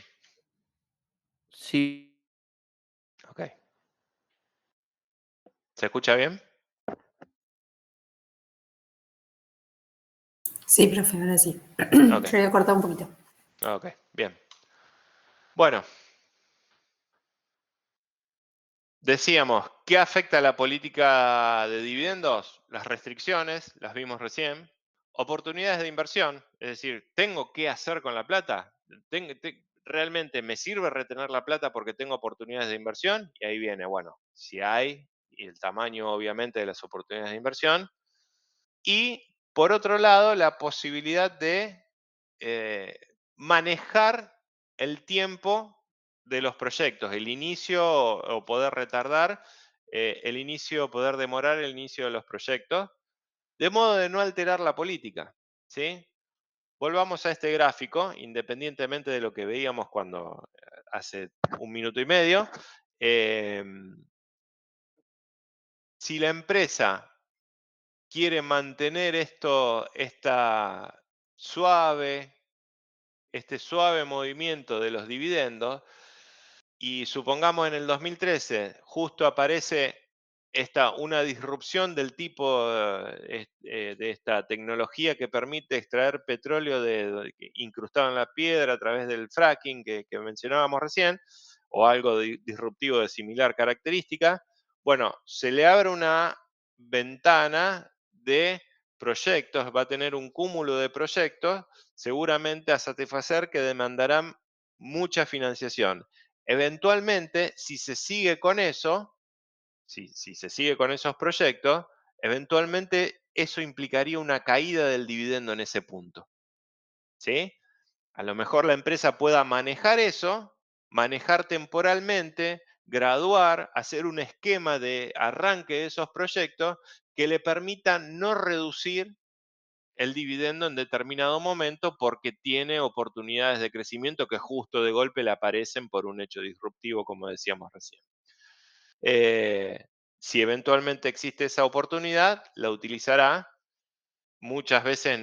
Sí, Ok. ¿Se escucha bien? Sí, profe, ahora sí. Ok, Yo había cortado un poquito. ok, bien. Bueno, decíamos, ¿qué afecta a la política de dividendos? Las restricciones, las vimos recién. Oportunidades de inversión, es decir, ¿tengo qué hacer con la plata? ¿Realmente me sirve retener la plata porque tengo oportunidades de inversión? Y ahí viene, bueno, si hay, y el tamaño obviamente de las oportunidades de inversión. Y por otro lado, la posibilidad de eh, manejar el tiempo de los proyectos, el inicio o poder retardar el inicio, poder demorar el inicio de los proyectos, de modo de no alterar la política. ¿Sí? Volvamos a este gráfico, independientemente de lo que veíamos cuando hace un minuto y medio. Si la empresa quiere mantener suave, este suave movimiento de los dividendos, y supongamos en el 2013 justo aparece una disrupción del tipo de esta tecnología que permite extraer petróleo incrustado en la piedra a través del fracking que mencionábamos recién, o algo disruptivo de similar característica. Bueno, se le abre una ventana de proyectos, va a tener un cúmulo de proyectos seguramente a satisfacer que demandarán mucha financiación. Eventualmente, si se sigue con eso, si se sigue con esos proyectos, eventualmente eso implicaría una caída del dividendo en ese punto. ¿Sí? A lo mejor la empresa pueda manejar eso, manejar temporalmente, graduar, hacer un esquema de arranque de esos proyectos que le permita no reducir el dividendo en determinado momento porque tiene oportunidades de crecimiento que justo de golpe le aparecen por un hecho disruptivo, como decíamos recién. Eh, si eventualmente existe esa oportunidad, la utilizará. Muchas veces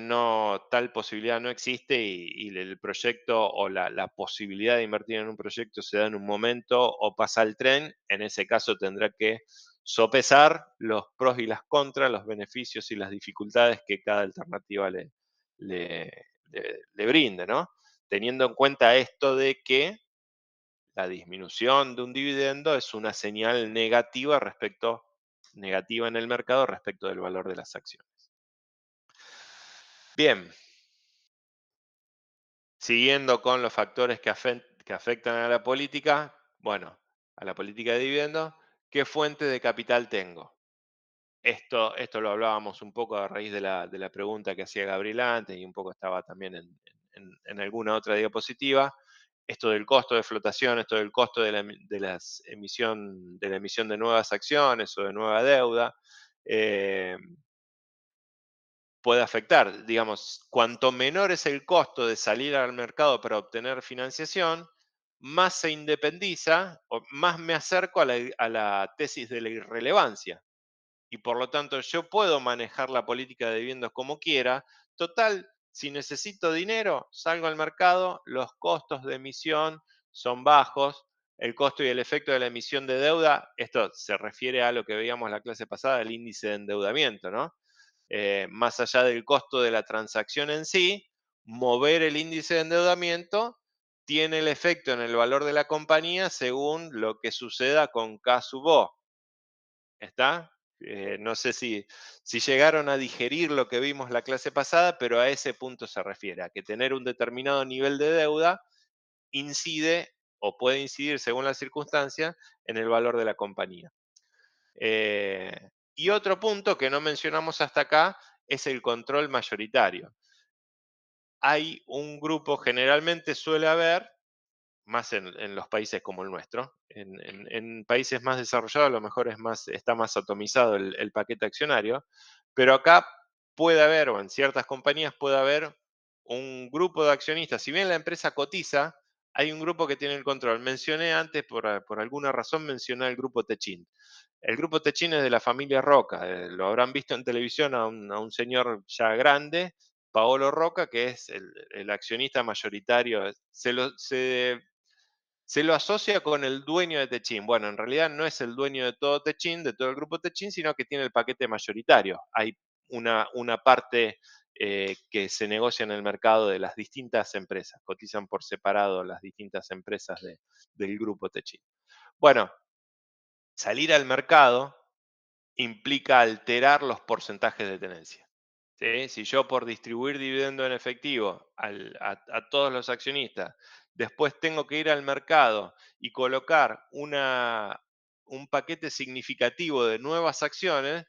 tal posibilidad no existe y el proyecto o la posibilidad de invertir en un proyecto se da en un momento o pasa el tren. En ese caso tendrá que sopesar los pros y las contras, los beneficios y las dificultades que cada alternativa le, le brinde, ¿no? Teniendo en cuenta esto de que la disminución de un dividendo es una señal negativa en el mercado respecto del valor de las acciones. Bien, siguiendo con los factores que afectan a la política, bueno, a la política de dividendos, ¿qué fuente de capital tengo? Esto lo hablábamos un poco a raíz de la pregunta que hacía Gabriel antes y un poco estaba también en alguna otra diapositiva. Esto del costo de flotación, esto del costo de la emisión de nuevas acciones o de nueva deuda, eh, puede afectar. Digamos, cuanto menor es el costo de salir al mercado para obtener financiación, más se independiza o más me acerco a la tesis de la irrelevancia. Y por lo tanto yo puedo manejar la política de dividendos como quiera. Total, si necesito dinero, salgo al mercado, los costos de emisión son bajos, el costo y el efecto de la emisión de deuda, esto se refiere a lo que veíamos la clase pasada, el índice de endeudamiento, ¿no? Más allá del costo de la transacción en sí, mover el índice de endeudamiento tiene el efecto en el valor de la compañía según lo que suceda con K sub O. ¿Está? No sé si llegaron a digerir lo que vimos la clase pasada, pero a ese punto se refiere, a que tener un determinado nivel de deuda incide o puede incidir según las circunstancias en el valor de la compañía. Y otro punto que no mencionamos hasta acá es el control mayoritario. Hay un grupo, generalmente suele haber, más en los países como el nuestro. En países más desarrollados a lo mejor está más atomizado el paquete accionario, pero acá puede haber, o en ciertas compañías puede haber, un grupo de accionistas. Si bien la empresa cotiza, hay un grupo que tiene el control. Mencioné antes, por alguna razón, mencioné el grupo Techin. El grupo Techin es de la familia Roca. Lo habrán visto en televisión a un señor ya grande, Paolo Roca, que es el accionista mayoritario. Se lo asocia con el dueño de Techin. Bueno, en realidad no es el dueño de todo Techin, de todo el grupo Techin, sino que tiene el paquete mayoritario. Hay una parte que se negocia en el mercado de las distintas empresas, cotizan por separado las distintas empresas del grupo Techin. Bueno, salir al mercado implica alterar los porcentajes de tenencia. ¿Sí? Si yo por distribuir dividendo en efectivo a todos los accionistas, después tengo que ir al mercado y colocar un paquete significativo de nuevas acciones,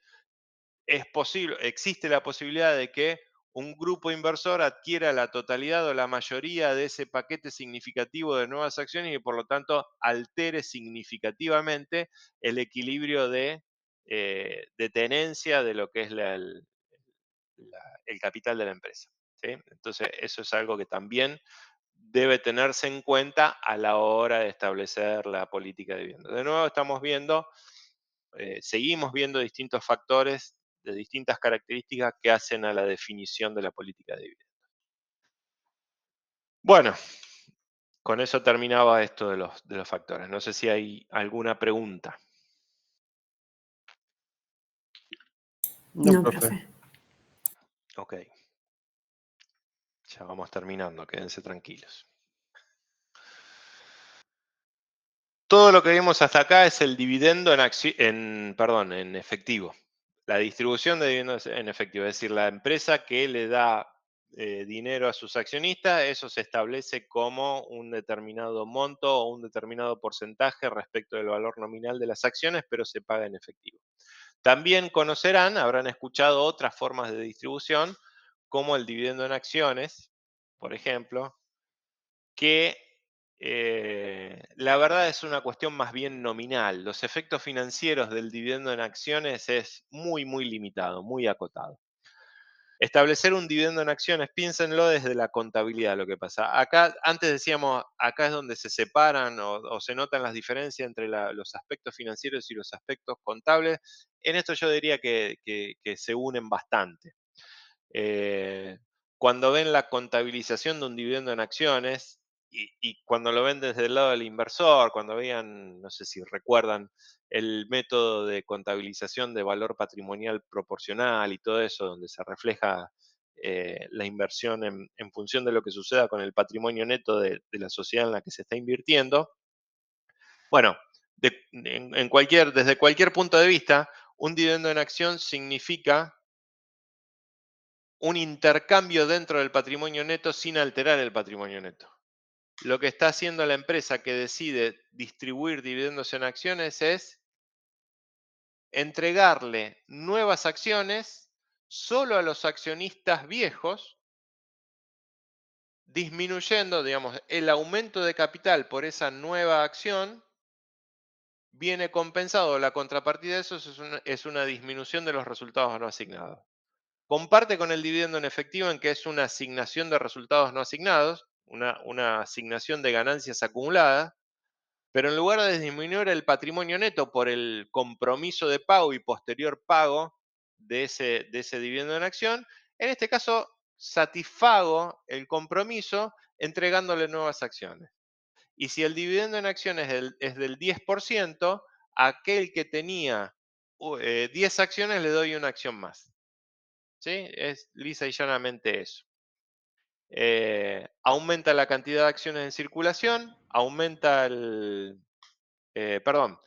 existe la posibilidad de que un grupo inversor adquiera la totalidad o la mayoría de ese paquete significativo de nuevas acciones y por lo tanto altere significativamente el equilibrio de tenencia de lo que es el capital de la empresa. ¿Sí? Entonces, eso es algo que también debe tenerse en cuenta a la hora de establecer la política de dividendos. De nuevo, seguimos viendo distintos factores de distintas características que hacen a la definición de la política de dividendos. Bueno, con eso terminaba esto de los factores. No sé si hay alguna pregunta. No, profe. Ok. Ya vamos terminando, quédense tranquilos. Todo lo que vimos hasta acá es el dividendo en efectivo. La distribución de dividendos en efectivo, es decir, la empresa que le da dinero a sus accionistas, eso se establece como un determinado monto o un determinado porcentaje respecto del valor nominal de las acciones, pero se paga en efectivo. También habrán escuchado otras formas de distribución, como el dividendo en acciones, por ejemplo, que la verdad es una cuestión más bien nominal. Los efectos financieros del dividendo en acciones es muy, muy limitado, muy acotado. Establecer un dividendo en acciones, piénsenlo desde la contabilidad lo que pasa. Acá, antes decíamos, acá es donde se separan o se notan las diferencias entre los aspectos financieros y los aspectos contables. En esto yo diría que se unen bastante. Cuando ven la contabilización de un dividendo en acciones y cuando lo ven desde el lado del inversor, cuando vean, no sé si recuerdan, el método de contabilización de valor patrimonial proporcional y todo eso, donde se refleja la inversión en función de lo que suceda con el patrimonio neto de la sociedad en la que se está invirtiendo. Bueno, desde cualquier punto de vista, un dividendo en acción significa un intercambio dentro del patrimonio neto sin alterar el patrimonio neto. Lo que está haciendo la empresa que decide distribuir dividendos en acciones es entregarle nuevas acciones solo a los accionistas viejos, disminuyendo, digamos, el aumento de capital por esa nueva acción viene compensado, la contrapartida de eso es una disminución de los resultados no asignados. Comparte con el dividendo en efectivo en que es una asignación de resultados no asignados, una asignación de ganancias acumuladas, pero en lugar de disminuir el patrimonio neto por el compromiso de pago y posterior pago de ese dividendo en acción, en este caso satisfago el compromiso entregándole nuevas acciones. Y si el dividendo en acciones es del 10%, a aquel que tenía 10 acciones le doy una acción más. ¿Sí? Es lisa y llanamente eso. Aumenta la cantidad de acciones en circulación, perdón,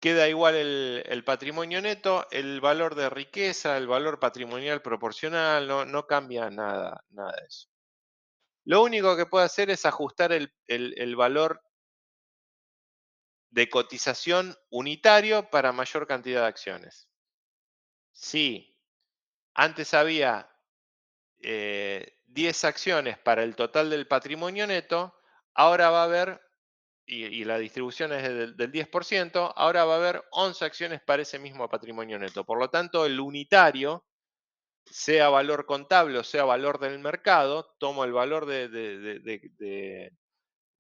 queda igual el patrimonio neto, el valor de riqueza, el valor patrimonial proporcional, no cambia nada de eso. Lo único que puede hacer es ajustar el valor de cotización unitario para mayor cantidad de acciones. Si antes había 10 acciones para el total del patrimonio neto, ahora va a haber, y la distribución es del 10%, ahora va a haber 11 acciones para ese mismo patrimonio neto. Por lo tanto, el unitario, sea valor contable o sea valor del mercado, tomo el valor de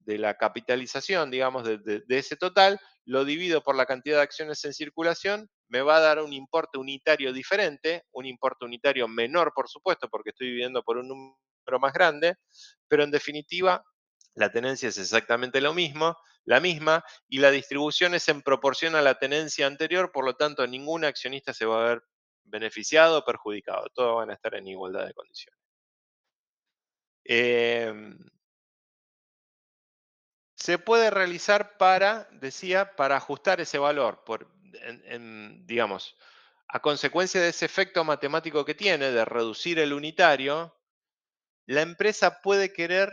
la capitalización, digamos, de ese total, lo divido por la cantidad de acciones en circulación, me va a dar un importe unitario diferente, un importe unitario menor, por supuesto, porque estoy dividiendo por un número más grande, pero en definitiva, la tenencia es exactamente la misma, y la distribución es en proporción a la tenencia anterior, por lo tanto, ningún accionista se va a ver beneficiado o perjudicado, todos van a estar en igualdad de condiciones. Se puede realizar para ajustar ese valor, digamos, a consecuencia de ese efecto matemático que tiene de reducir el unitario, la empresa puede querer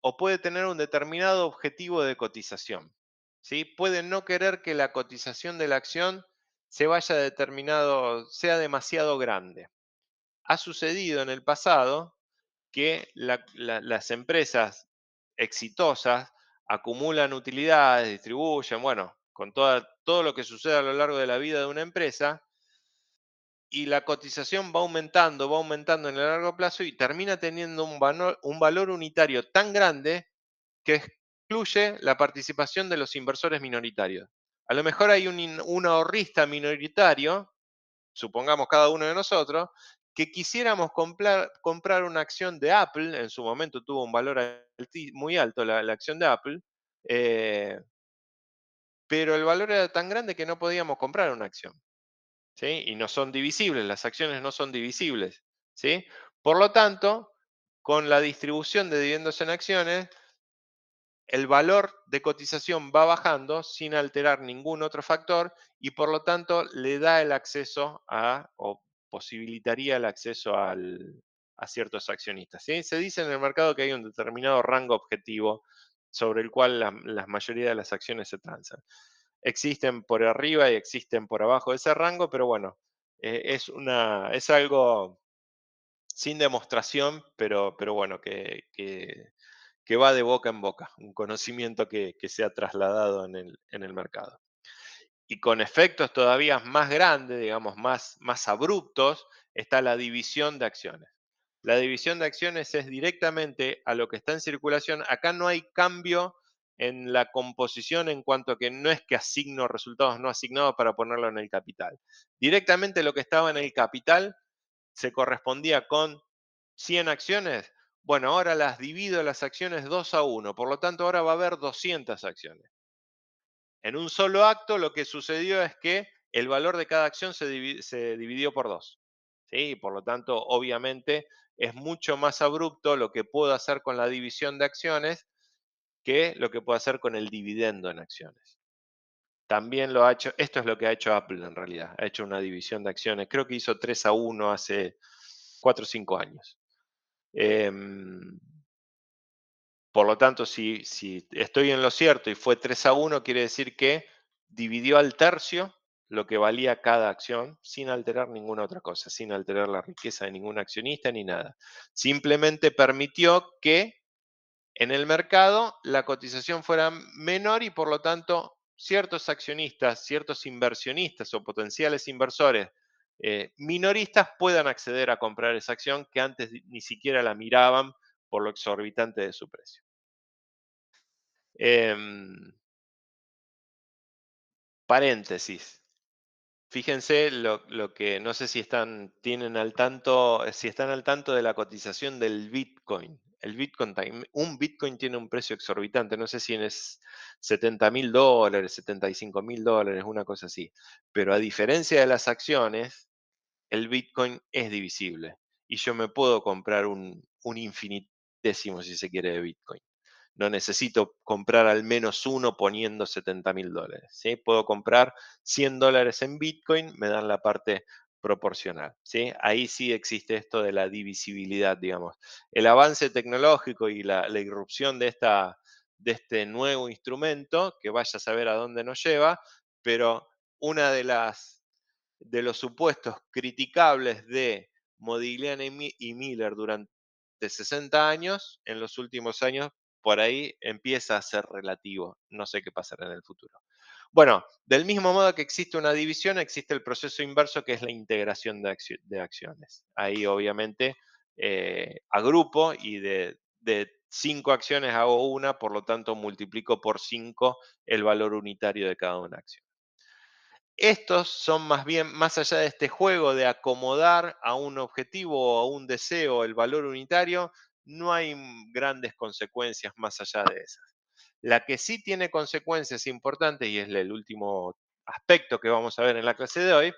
o puede tener un determinado objetivo de cotización. ¿Sí? Puede no querer que la cotización de la acción sea demasiado grande. Ha sucedido en el pasado que las empresas exitosas acumulan utilidades, distribuyen, bueno, con todo lo que sucede a lo largo de la vida de una empresa, y la cotización va aumentando en el largo plazo y termina teniendo un valor unitario tan grande que excluye la participación de los inversores minoritarios. A lo mejor hay un ahorrista minoritario, supongamos cada uno de nosotros, que quisiéramos comprar una acción de Apple, en su momento tuvo un valor muy alto la acción de Apple, eh, pero el valor era tan grande que no podíamos comprar una acción, ¿sí? Y no son divisibles, las acciones no son divisibles, ¿sí? Por lo tanto, con la distribución de dividendos en acciones, el valor de cotización va bajando sin alterar ningún otro factor y por lo tanto le da el acceso o posibilitaría el acceso a ciertos accionistas. ¿Sí? Se dice en el mercado que hay un determinado rango objetivo sobre el cual la mayoría de las acciones se transan. Existen por arriba y existen por abajo de ese rango, pero bueno, es algo sin demostración, pero bueno, que va de boca en boca, un conocimiento que se ha trasladado en el mercado. Y con efectos todavía más grandes, digamos, más abruptos, está la división de acciones. La división de acciones es directamente a lo que está en circulación. Acá no hay cambio en la composición en cuanto a que no es que asigno resultados no asignados para ponerlo en el capital. Directamente lo que estaba en el capital se correspondía con 100 acciones. Bueno, ahora las divido las acciones 2-1, por lo tanto ahora va a haber 200 acciones. En un solo acto lo que sucedió es que el valor de cada acción se dividió por 2. ¿Sí? Por lo tanto, obviamente es mucho más abrupto lo que puedo hacer con la división de acciones que lo que puedo hacer con el dividendo en acciones. También lo ha hecho, esto es lo que ha hecho Apple en realidad, ha hecho una división de acciones, creo que hizo 3-1 hace 4 o 5 años. Por lo tanto, si estoy en lo cierto y fue 3-1, quiere decir que dividió al tercio lo que valía cada acción sin alterar ninguna otra cosa, sin alterar la riqueza de ningún accionista ni nada. Simplemente permitió que en el mercado la cotización fuera menor y por lo tanto ciertos accionistas, ciertos inversionistas o potenciales inversores minoristas puedan acceder a comprar esa acción que antes ni siquiera la miraban por lo exorbitante de su precio. Em, Paréntesis. Fíjense lo que, no sé si tienen al tanto, si están al tanto de la cotización del Bitcoin. Un Bitcoin tiene un precio exorbitante, no sé si es $70.000, $75.000, una cosa así. Pero a diferencia de las acciones, el Bitcoin es divisible y yo me puedo comprar un infinitésimo, si se quiere, de Bitcoin. No necesito comprar al menos uno poniendo $70.000. ¿Sí? Puedo comprar $100 en Bitcoin, me dan la parte proporcional. ¿Sí? Ahí sí existe esto de la divisibilidad, digamos. El avance tecnológico y la irrupción de este nuevo instrumento, que vaya a saber a dónde nos lleva, pero una de los supuestos criticables de Modigliani y Miller durante 60 años, en los últimos años por ahí empieza a ser relativo. No sé qué pasará en el futuro. Bueno, del mismo modo que existe una división, existe el proceso inverso que es la integración de acciones. Ahí obviamente agrupo y de 5 acciones hago una, por lo tanto multiplico por 5 el valor unitario de cada una acción. Estos son más bien, más allá de este juego de acomodar a un objetivo o a un deseo el valor unitario, no hay grandes consecuencias más allá de esas. La que sí tiene consecuencias importantes, y es el último aspecto que vamos a ver en la clase de hoy,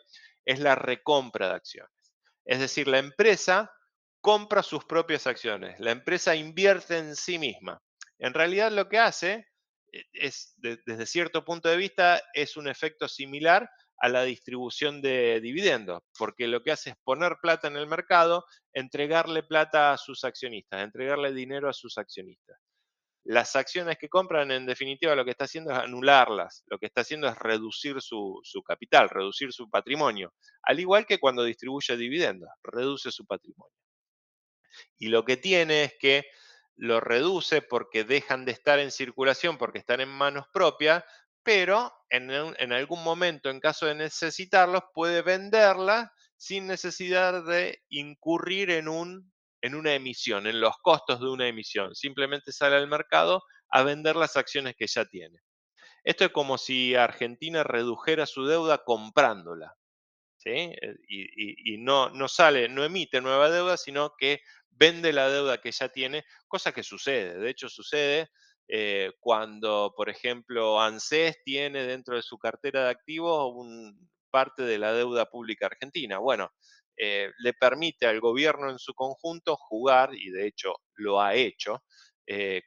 es la recompra de acciones. Es decir, la empresa compra sus propias acciones, la empresa invierte en sí misma. En realidad lo que hace desde cierto punto de vista, es un efecto similar a la distribución de dividendos, porque lo que hace es poner plata en el mercado, entregarle plata a sus accionistas, entregarle dinero a sus accionistas. Las acciones que compran, en definitiva, lo que está haciendo es anularlas, lo que está haciendo es reducir su capital, reducir su patrimonio, al igual que cuando distribuye dividendos, reduce su patrimonio. Y lo que tiene es que lo reduce porque dejan de estar en circulación, porque están en manos propias, pero en algún momento, en caso de necesitarlos, puede venderlas sin necesidad de incurrir en una emisión, en los costos de una emisión. Simplemente sale al mercado a vender las acciones que ya tiene. Esto es como si Argentina redujera su deuda comprándola. ¿Sí? Y no sale, no emite nueva deuda, sino que vende la deuda que ya tiene, cosa que sucede. De hecho, sucede cuando, por ejemplo, ANSES tiene dentro de su cartera de activos parte de la deuda pública argentina. Bueno, le permite al gobierno en su conjunto jugar, y de hecho lo ha hecho,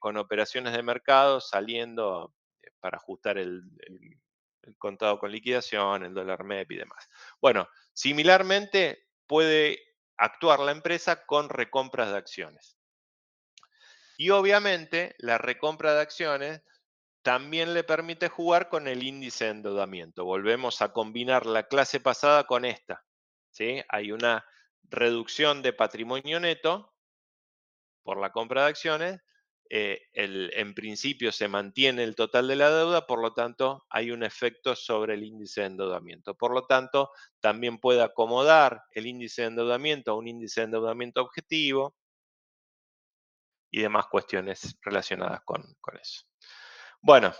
con operaciones de mercado saliendo para ajustar el contado con liquidación, el dólar MEP y demás. Bueno, similarmente puede actuar la empresa con recompras de acciones. Y obviamente la recompra de acciones también le permite jugar con el índice de endeudamiento. Volvemos a combinar la clase pasada con esta. ¿Sí? Hay una reducción de patrimonio neto por la compra de acciones, en principio se mantiene el total de la deuda, por lo tanto hay un efecto sobre el índice de endeudamiento. Por lo tanto, también puede acomodar el índice de endeudamiento a un índice de endeudamiento objetivo y demás cuestiones relacionadas con eso. Bueno,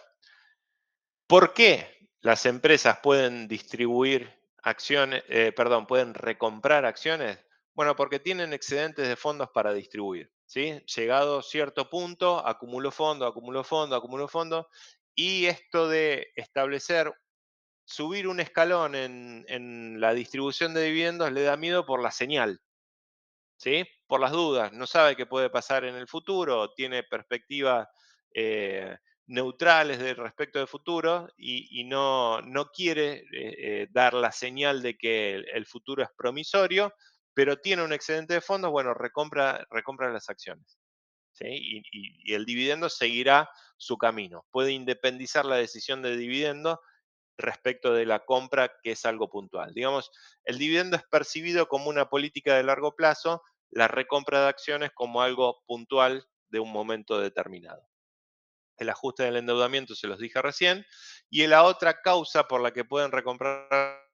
¿por qué las empresas pueden distribuir acciones, pueden recomprar acciones? Bueno, porque tienen excedentes de fondos para distribuir, ¿sí? Llegado cierto punto, acumuló fondo, acumuló fondo, acumuló fondo, y esto de establecer, subir un escalón en la distribución de dividendos le da miedo por la señal, ¿sí? Por las dudas, no sabe qué puede pasar en el futuro, tiene perspectivas eh, neutrales respecto del futuro y no quiere dar la señal de que el futuro es promisorio, pero tiene un excedente de fondos, bueno, recompra las acciones. ¿Sí? Y el dividendo seguirá su camino. Puede independizar la decisión de dividendo respecto de la compra, que es algo puntual. Digamos, el dividendo es percibido como una política de largo plazo, la recompra de acciones como algo puntual de un momento determinado. El ajuste del endeudamiento se los dije recién, y la otra causa por la que pueden recomprar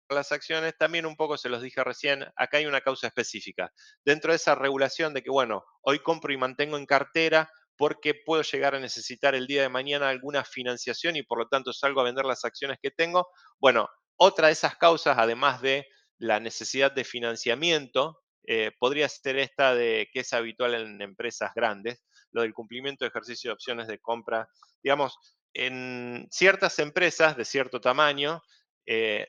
las acciones, también un poco se los dije recién, acá hay una causa específica. Dentro de esa regulación de que, bueno, hoy compro y mantengo en cartera porque puedo llegar a necesitar el día de mañana alguna financiación y por lo tanto salgo a vender las acciones que tengo. Bueno, otra de esas causas, además de la necesidad de financiamiento, podría ser esta de que es habitual en empresas grandes, lo del cumplimiento de ejercicio de opciones de compra. Digamos, en ciertas empresas de cierto tamaño,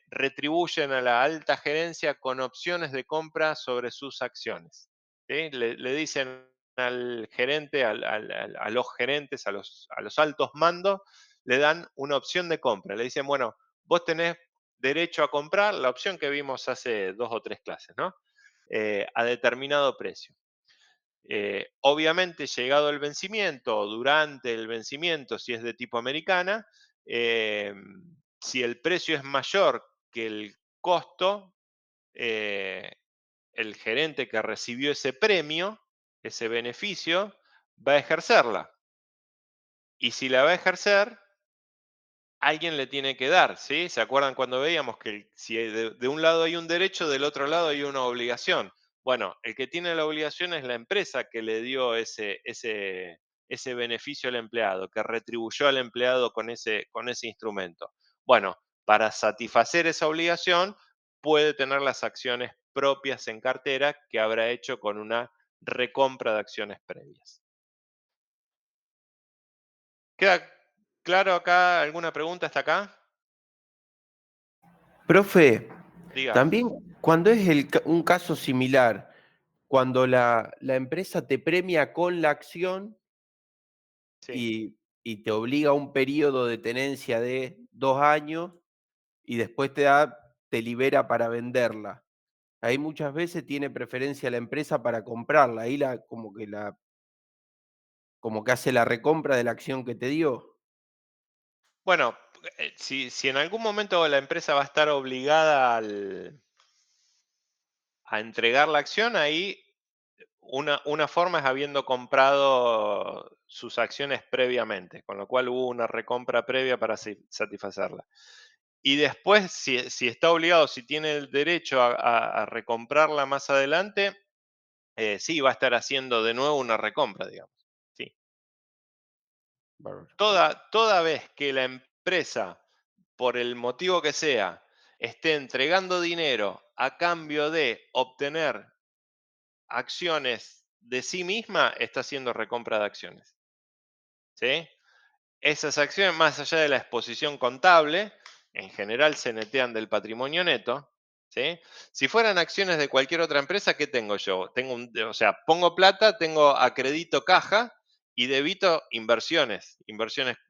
retribuyen a la alta gerencia con opciones de compra sobre sus acciones. ¿Sí? Le dicen al gerente, a los gerentes, a los altos mandos, le dan una opción de compra. Le dicen, bueno, vos tenés derecho a comprar la opción que vimos hace 2 o 3 clases, ¿no? A determinado precio. Obviamente, llegado el vencimiento o durante el vencimiento, si es de tipo americana, si el precio es mayor que el costo, el gerente que recibió ese premio, ese beneficio, va a ejercerla. Y si la va a ejercer, alguien le tiene que dar, ¿sí? ¿Se acuerdan cuando veíamos que si de un lado hay un derecho, del otro lado hay una obligación? Bueno, el que tiene la obligación es la empresa que le dio ese beneficio al empleado, que retribuyó al empleado con ese instrumento. Bueno, para satisfacer esa obligación, puede tener las acciones propias en cartera que habrá hecho con una recompra de acciones previas. ¿Queda claro acá? ¿Alguna pregunta hasta acá? Profe, Diga. también cuando es un caso similar, cuando la empresa te premia con la acción Sí. y te obliga a un periodo de tenencia de 2 años y después te libera para venderla. Ahí muchas veces tiene preferencia la empresa para comprarla. Ahí como que hace la recompra de la acción que te dio. Bueno, si en algún momento la empresa va a estar obligada a entregar la acción, ahí una forma es habiendo comprado sus acciones previamente, con lo cual hubo una recompra previa para satisfacerla. Y después, si está obligado, si tiene el derecho a recomprarla más adelante, sí, va a estar haciendo de nuevo una recompra, digamos. Sí. Bárbaro. Toda vez que la empresa, por el motivo que sea, esté entregando dinero a cambio de obtener acciones de sí misma, está haciendo recompra de acciones. ¿Sí? Esas acciones, más allá de la exposición contable, en general se netean del patrimonio neto. ¿Sí? Si fueran acciones de cualquier otra empresa, ¿qué tengo yo? O sea, pongo plata, tengo acredito caja y debito inversiones,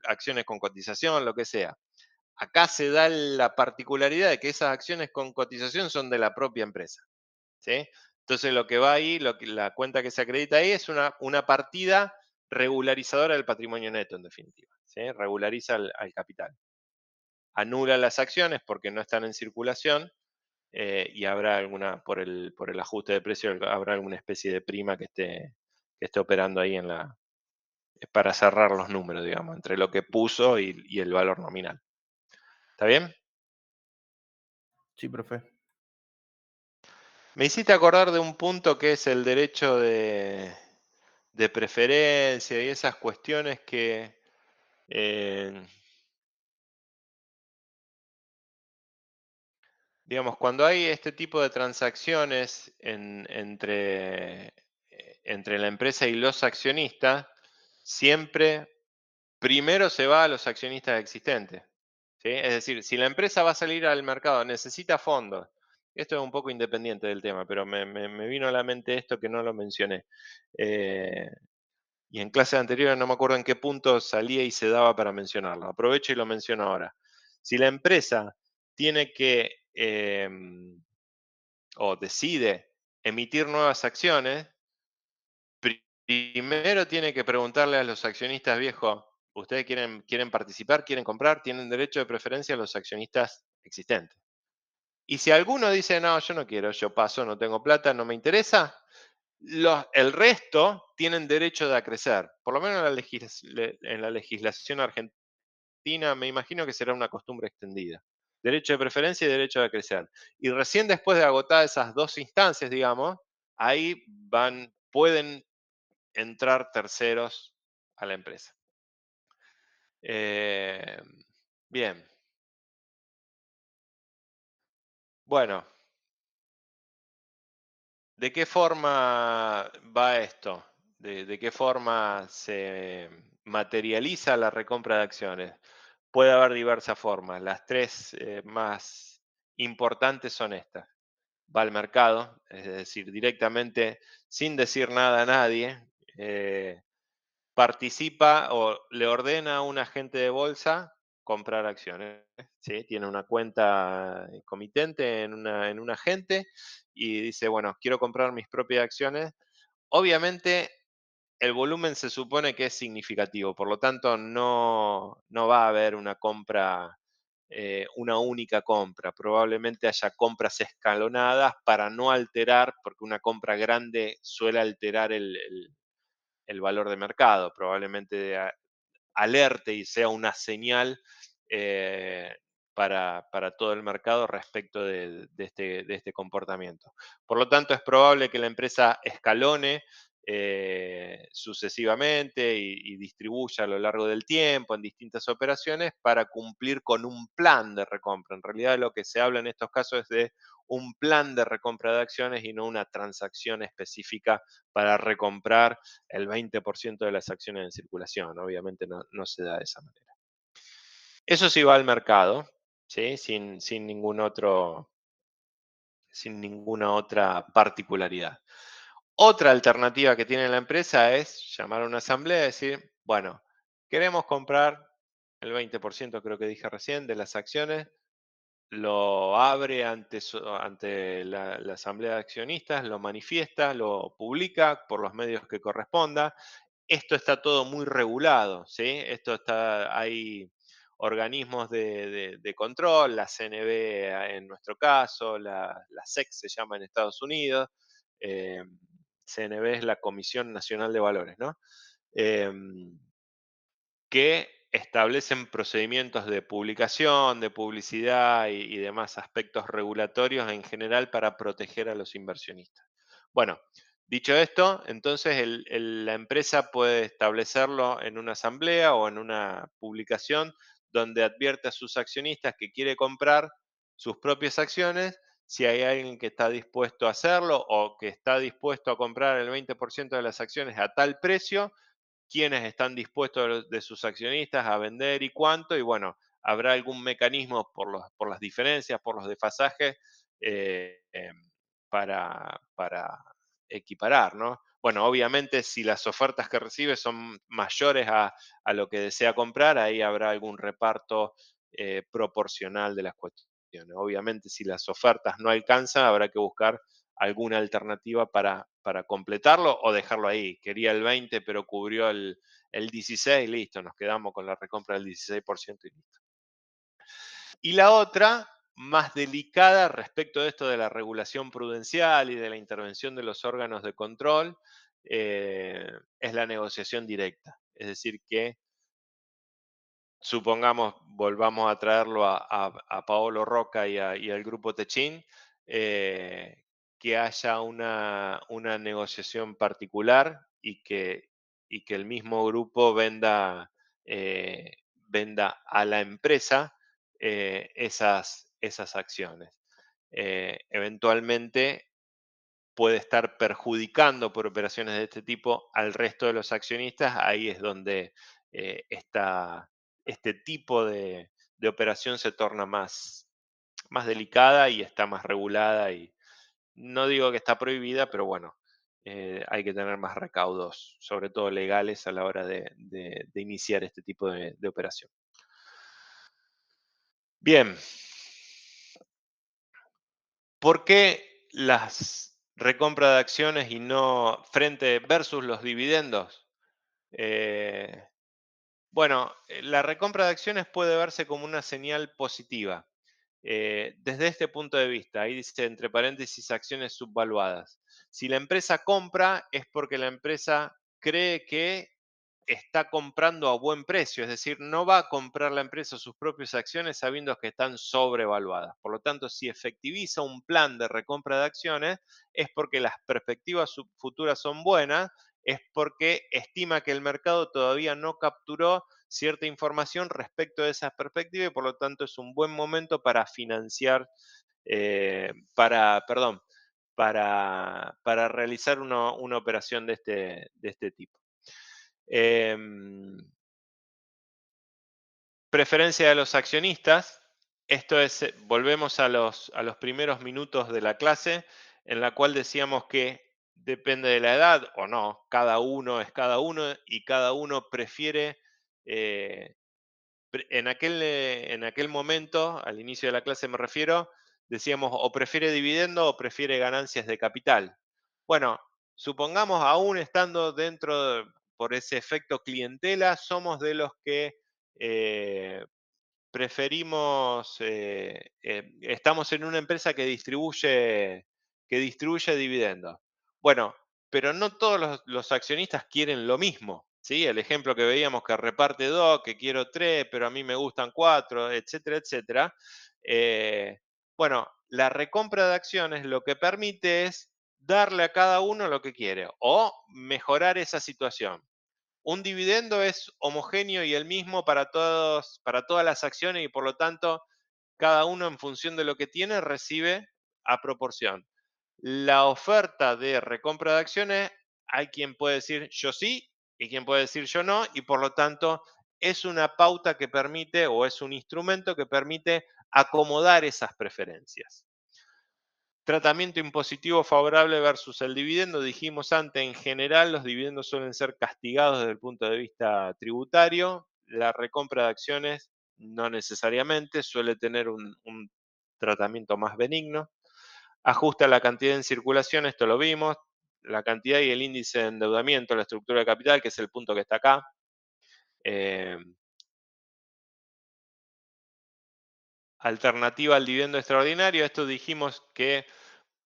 acciones con cotización, lo que sea. Acá se da la particularidad de que esas acciones con cotización son de la propia empresa. ¿Sí? Entonces lo que va ahí, la cuenta que se acredita ahí es una partida regularizadora del patrimonio neto, en definitiva. ¿Sí? Regulariza al capital. Anula las acciones porque no están en circulación, y habrá por el ajuste de precio, habrá alguna especie de prima que esté operando ahí para cerrar los números, digamos, entre lo que puso y el valor nominal. ¿Está bien? Sí, profe. Me hiciste acordar de un punto que es el derecho de preferencia y esas cuestiones que, digamos, cuando hay este tipo de transacciones entre la empresa y los accionistas, siempre primero se va a los accionistas existentes. ¿Sí? Es decir, si la empresa va a salir al mercado, necesita fondos. Esto es un poco independiente del tema, pero me vino a la mente esto que no lo mencioné. Eh, y en clases anteriores no me acuerdo en qué punto salía y se daba para mencionarlo. Aprovecho y lo menciono ahora. Si la empresa tiene que o decide emitir nuevas acciones, primero tiene que preguntarle a los accionistas viejos, Ustedes quieren participar, quieren comprar, tienen derecho de preferencia a los accionistas existentes. Y si alguno dice, no, yo no quiero, yo paso, no tengo plata, no me interesa, el resto tienen derecho de acrecer. Por lo menos en la legislación argentina, me imagino que será una costumbre extendida. Derecho de preferencia y derecho de acrecer. Y recién después de agotar esas dos instancias, digamos, ahí pueden entrar terceros a la empresa. Bien. Bueno, ¿de qué forma va esto? ¿De qué forma se materializa la recompra de acciones? Puede haber diversas formas. Las tres más importantes son estas. Va al mercado, es decir, directamente, sin decir nada a nadie, participa o le ordena a un agente de bolsa comprar acciones. ¿Sí? Tiene una cuenta comitente en un agente y dice, bueno, quiero comprar mis propias acciones. Obviamente el volumen se supone que es significativo, por lo tanto no va a haber una compra, una única compra. Probablemente haya compras escalonadas para no alterar, porque una compra grande suele alterar el valor de mercado. Probablemente alerte y sea una señal para todo el mercado respecto de este comportamiento. Por lo tanto, es probable que la empresa escalone sucesivamente y distribuya a lo largo del tiempo en distintas operaciones para cumplir con un plan de recompra. En realidad lo que se habla en estos casos es de un plan de recompra de acciones y no una transacción específica para recomprar el 20% de las acciones en circulación. Obviamente no se da de esa manera. Eso sí va al mercado, ¿sí? Sin ninguna otra particularidad. Otra alternativa que tiene la empresa es llamar a una asamblea y decir, bueno, queremos comprar el 20%, creo que dije recién, de las acciones, lo abre ante la asamblea de accionistas, lo manifiesta, lo publica por los medios que corresponda. Esto está todo muy regulado, ¿sí? Hay organismos de control, la CNB en nuestro caso, la SEC se llama en Estados Unidos, eh, CNB es la Comisión Nacional de Valores, ¿no? Que establecen procedimientos de publicación, de publicidad y demás aspectos regulatorios en general para proteger a los inversionistas. Bueno, dicho esto, entonces la empresa puede establecerlo en una asamblea o en una publicación donde advierte a sus accionistas que quiere comprar sus propias acciones. Si hay alguien que está dispuesto a hacerlo o que está dispuesto a comprar el 20% de las acciones a tal precio, quiénes están dispuestos de sus accionistas a vender y cuánto, y bueno, habrá algún mecanismo por las diferencias, por los desfasajes, para equiparar, ¿no? Bueno, obviamente si las ofertas que recibe son mayores a lo que desea comprar, ahí habrá algún reparto proporcional de las cuestiones. Obviamente si las ofertas no alcanzan, habrá que buscar alguna alternativa para completarlo o dejarlo ahí. Quería el 20, pero cubrió el 16, listo, nos quedamos con la recompra del 16% y listo. Y la otra, más delicada respecto de esto de la regulación prudencial y de la intervención de los órganos de control, es la negociación directa. Es decir, que supongamos, volvamos a traerlo a Paolo Roca y al grupo Techín, que haya una negociación particular y que el mismo grupo venda a la empresa esas acciones. Eventualmente puede estar perjudicando por operaciones de este tipo al resto de los accionistas. Ahí es donde este tipo de operación se torna más delicada y está más regulada. Y no digo que está prohibida, pero bueno, hay que tener más recaudos, sobre todo legales, a la hora de iniciar este tipo de operación. Bien, ¿por qué las recompras de acciones y no versus los dividendos? Bueno, la recompra de acciones puede verse como una señal positiva. Desde este punto de vista, ahí dice entre paréntesis acciones subvaluadas. Si la empresa compra es porque la empresa cree que está comprando a buen precio, es decir, no va a comprar la empresa sus propias acciones sabiendo que están sobrevaluadas. Por lo tanto, si efectiviza un plan de recompra de acciones, es porque las perspectivas futuras son buenas, es porque estima que el mercado todavía no capturó cierta información respecto de esas perspectivas y por lo tanto es un buen momento para financiar, para realizar una operación de este tipo. Em, Preferencia de los accionistas. Esto es, volvemos a los primeros minutos de la clase, en la cual decíamos que depende de la edad o no, cada uno es cada uno y cada uno prefiere, eh, en aquel momento, al inicio de la clase me refiero, decíamos o prefiere dividendo o prefiere ganancias de capital. Bueno, supongamos aún estando por ese efecto clientela, somos de los que eh, preferimos, estamos en una empresa que distribuye dividendos. Bueno, pero no todos los accionistas quieren lo mismo, ¿sí? El ejemplo que veíamos que reparte dos, que quiero tres, pero a mí me gustan cuatro, etcétera, etcétera. Bueno, la recompra de acciones lo que permite es darle a cada uno lo que quiere o mejorar esa situación. Un dividendo es homogéneo y el mismo para todos, para todas las acciones y por lo tanto cada uno en función de lo que tiene recibe a proporción. La oferta de recompra de acciones, hay quien puede decir yo sí y quien puede decir yo no y por lo tanto es una pauta que permite o es un instrumento que permite acomodar esas preferencias. Tratamiento impositivo favorable versus el dividendo. Dijimos antes, en general los dividendos suelen ser castigados desde el punto de vista tributario. La recompra de acciones no necesariamente, suele tener un tratamiento más benigno. Ajusta la cantidad en circulación, esto lo vimos, la cantidad y el índice de endeudamiento, la estructura de capital, que es el punto que está acá. Eh, Alternativa al dividendo extraordinario, esto dijimos que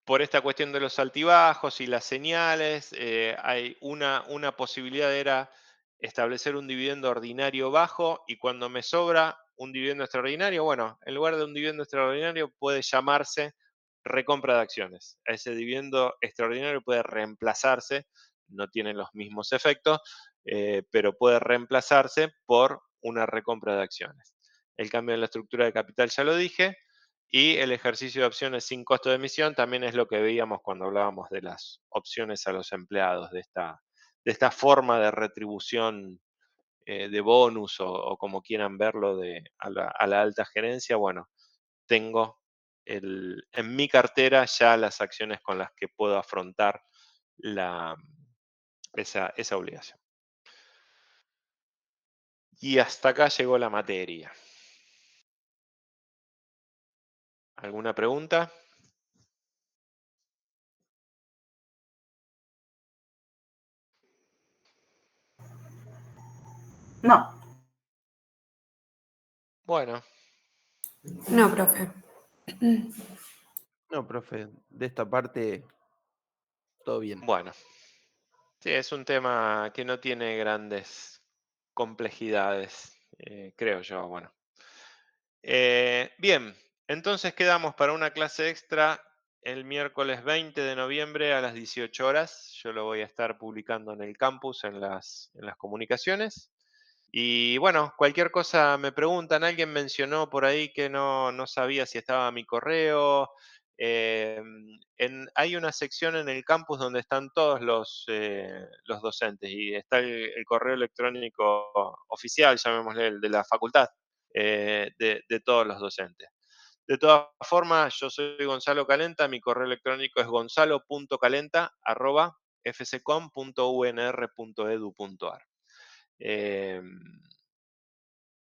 por esta cuestión de los altibajos y las señales, hay una posibilidad era establecer un dividendo ordinario bajo y cuando me sobra un dividendo extraordinario, bueno, en lugar de un dividendo extraordinario puede llamarse recompra de acciones. Ese dividendo extraordinario puede reemplazarse, no tiene los mismos efectos, pero puede reemplazarse por una recompra de acciones. El cambio en la estructura de capital ya lo dije. Y el ejercicio de opciones sin costo de emisión también es lo que veíamos cuando hablábamos de las opciones a los empleados, de esta forma de retribución, de bonus o como quieran verlo a la alta gerencia. Bueno, tengo en mi cartera ya las acciones con las que puedo afrontar la, esa obligación. Y hasta acá llegó la materia. ¿Alguna pregunta? No, Bueno, No, profe. No, profe, de esta parte todo bien. bueno. Sí, es un tema que no tiene grandes complejidades, creo yo. Bueno, bien, entonces quedamos para una clase extra el miércoles 20 de noviembre a las 18 horas. Yo lo voy a estar publicando en el campus, en las comunicaciones. Y bueno, cualquier cosa me preguntan. Alguien mencionó por ahí que no sabía si estaba mi correo. Hay una sección en el campus donde están todos los docentes y está el correo electrónico oficial, llamémosle el de la facultad, de todos los docentes. De todas formas, yo soy Gonzalo Calenta, mi correo electrónico es gonzalo.calenta@fscom.unr.edu.ar.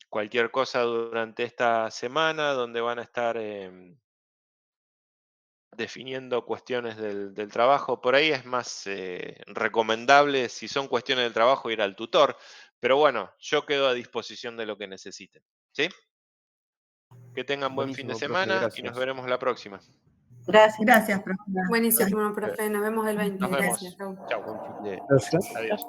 Cualquier cosa durante esta semana donde van a estar definiendo cuestiones del trabajo. Por ahí es más recomendable, si son cuestiones del trabajo, ir al tutor, Pero bueno, yo quedo a disposición de lo que necesiten. ¿Sí? Que tengan buen fin de Buenísimo, profe, semana y gracias. nos veremos la próxima. Gracias. Gracias, profe. Buenísimo, profe. Nos vemos el 20. Nos vemos. Gracias. Chau. Chau. Buen fin de... Gracias. Adiós.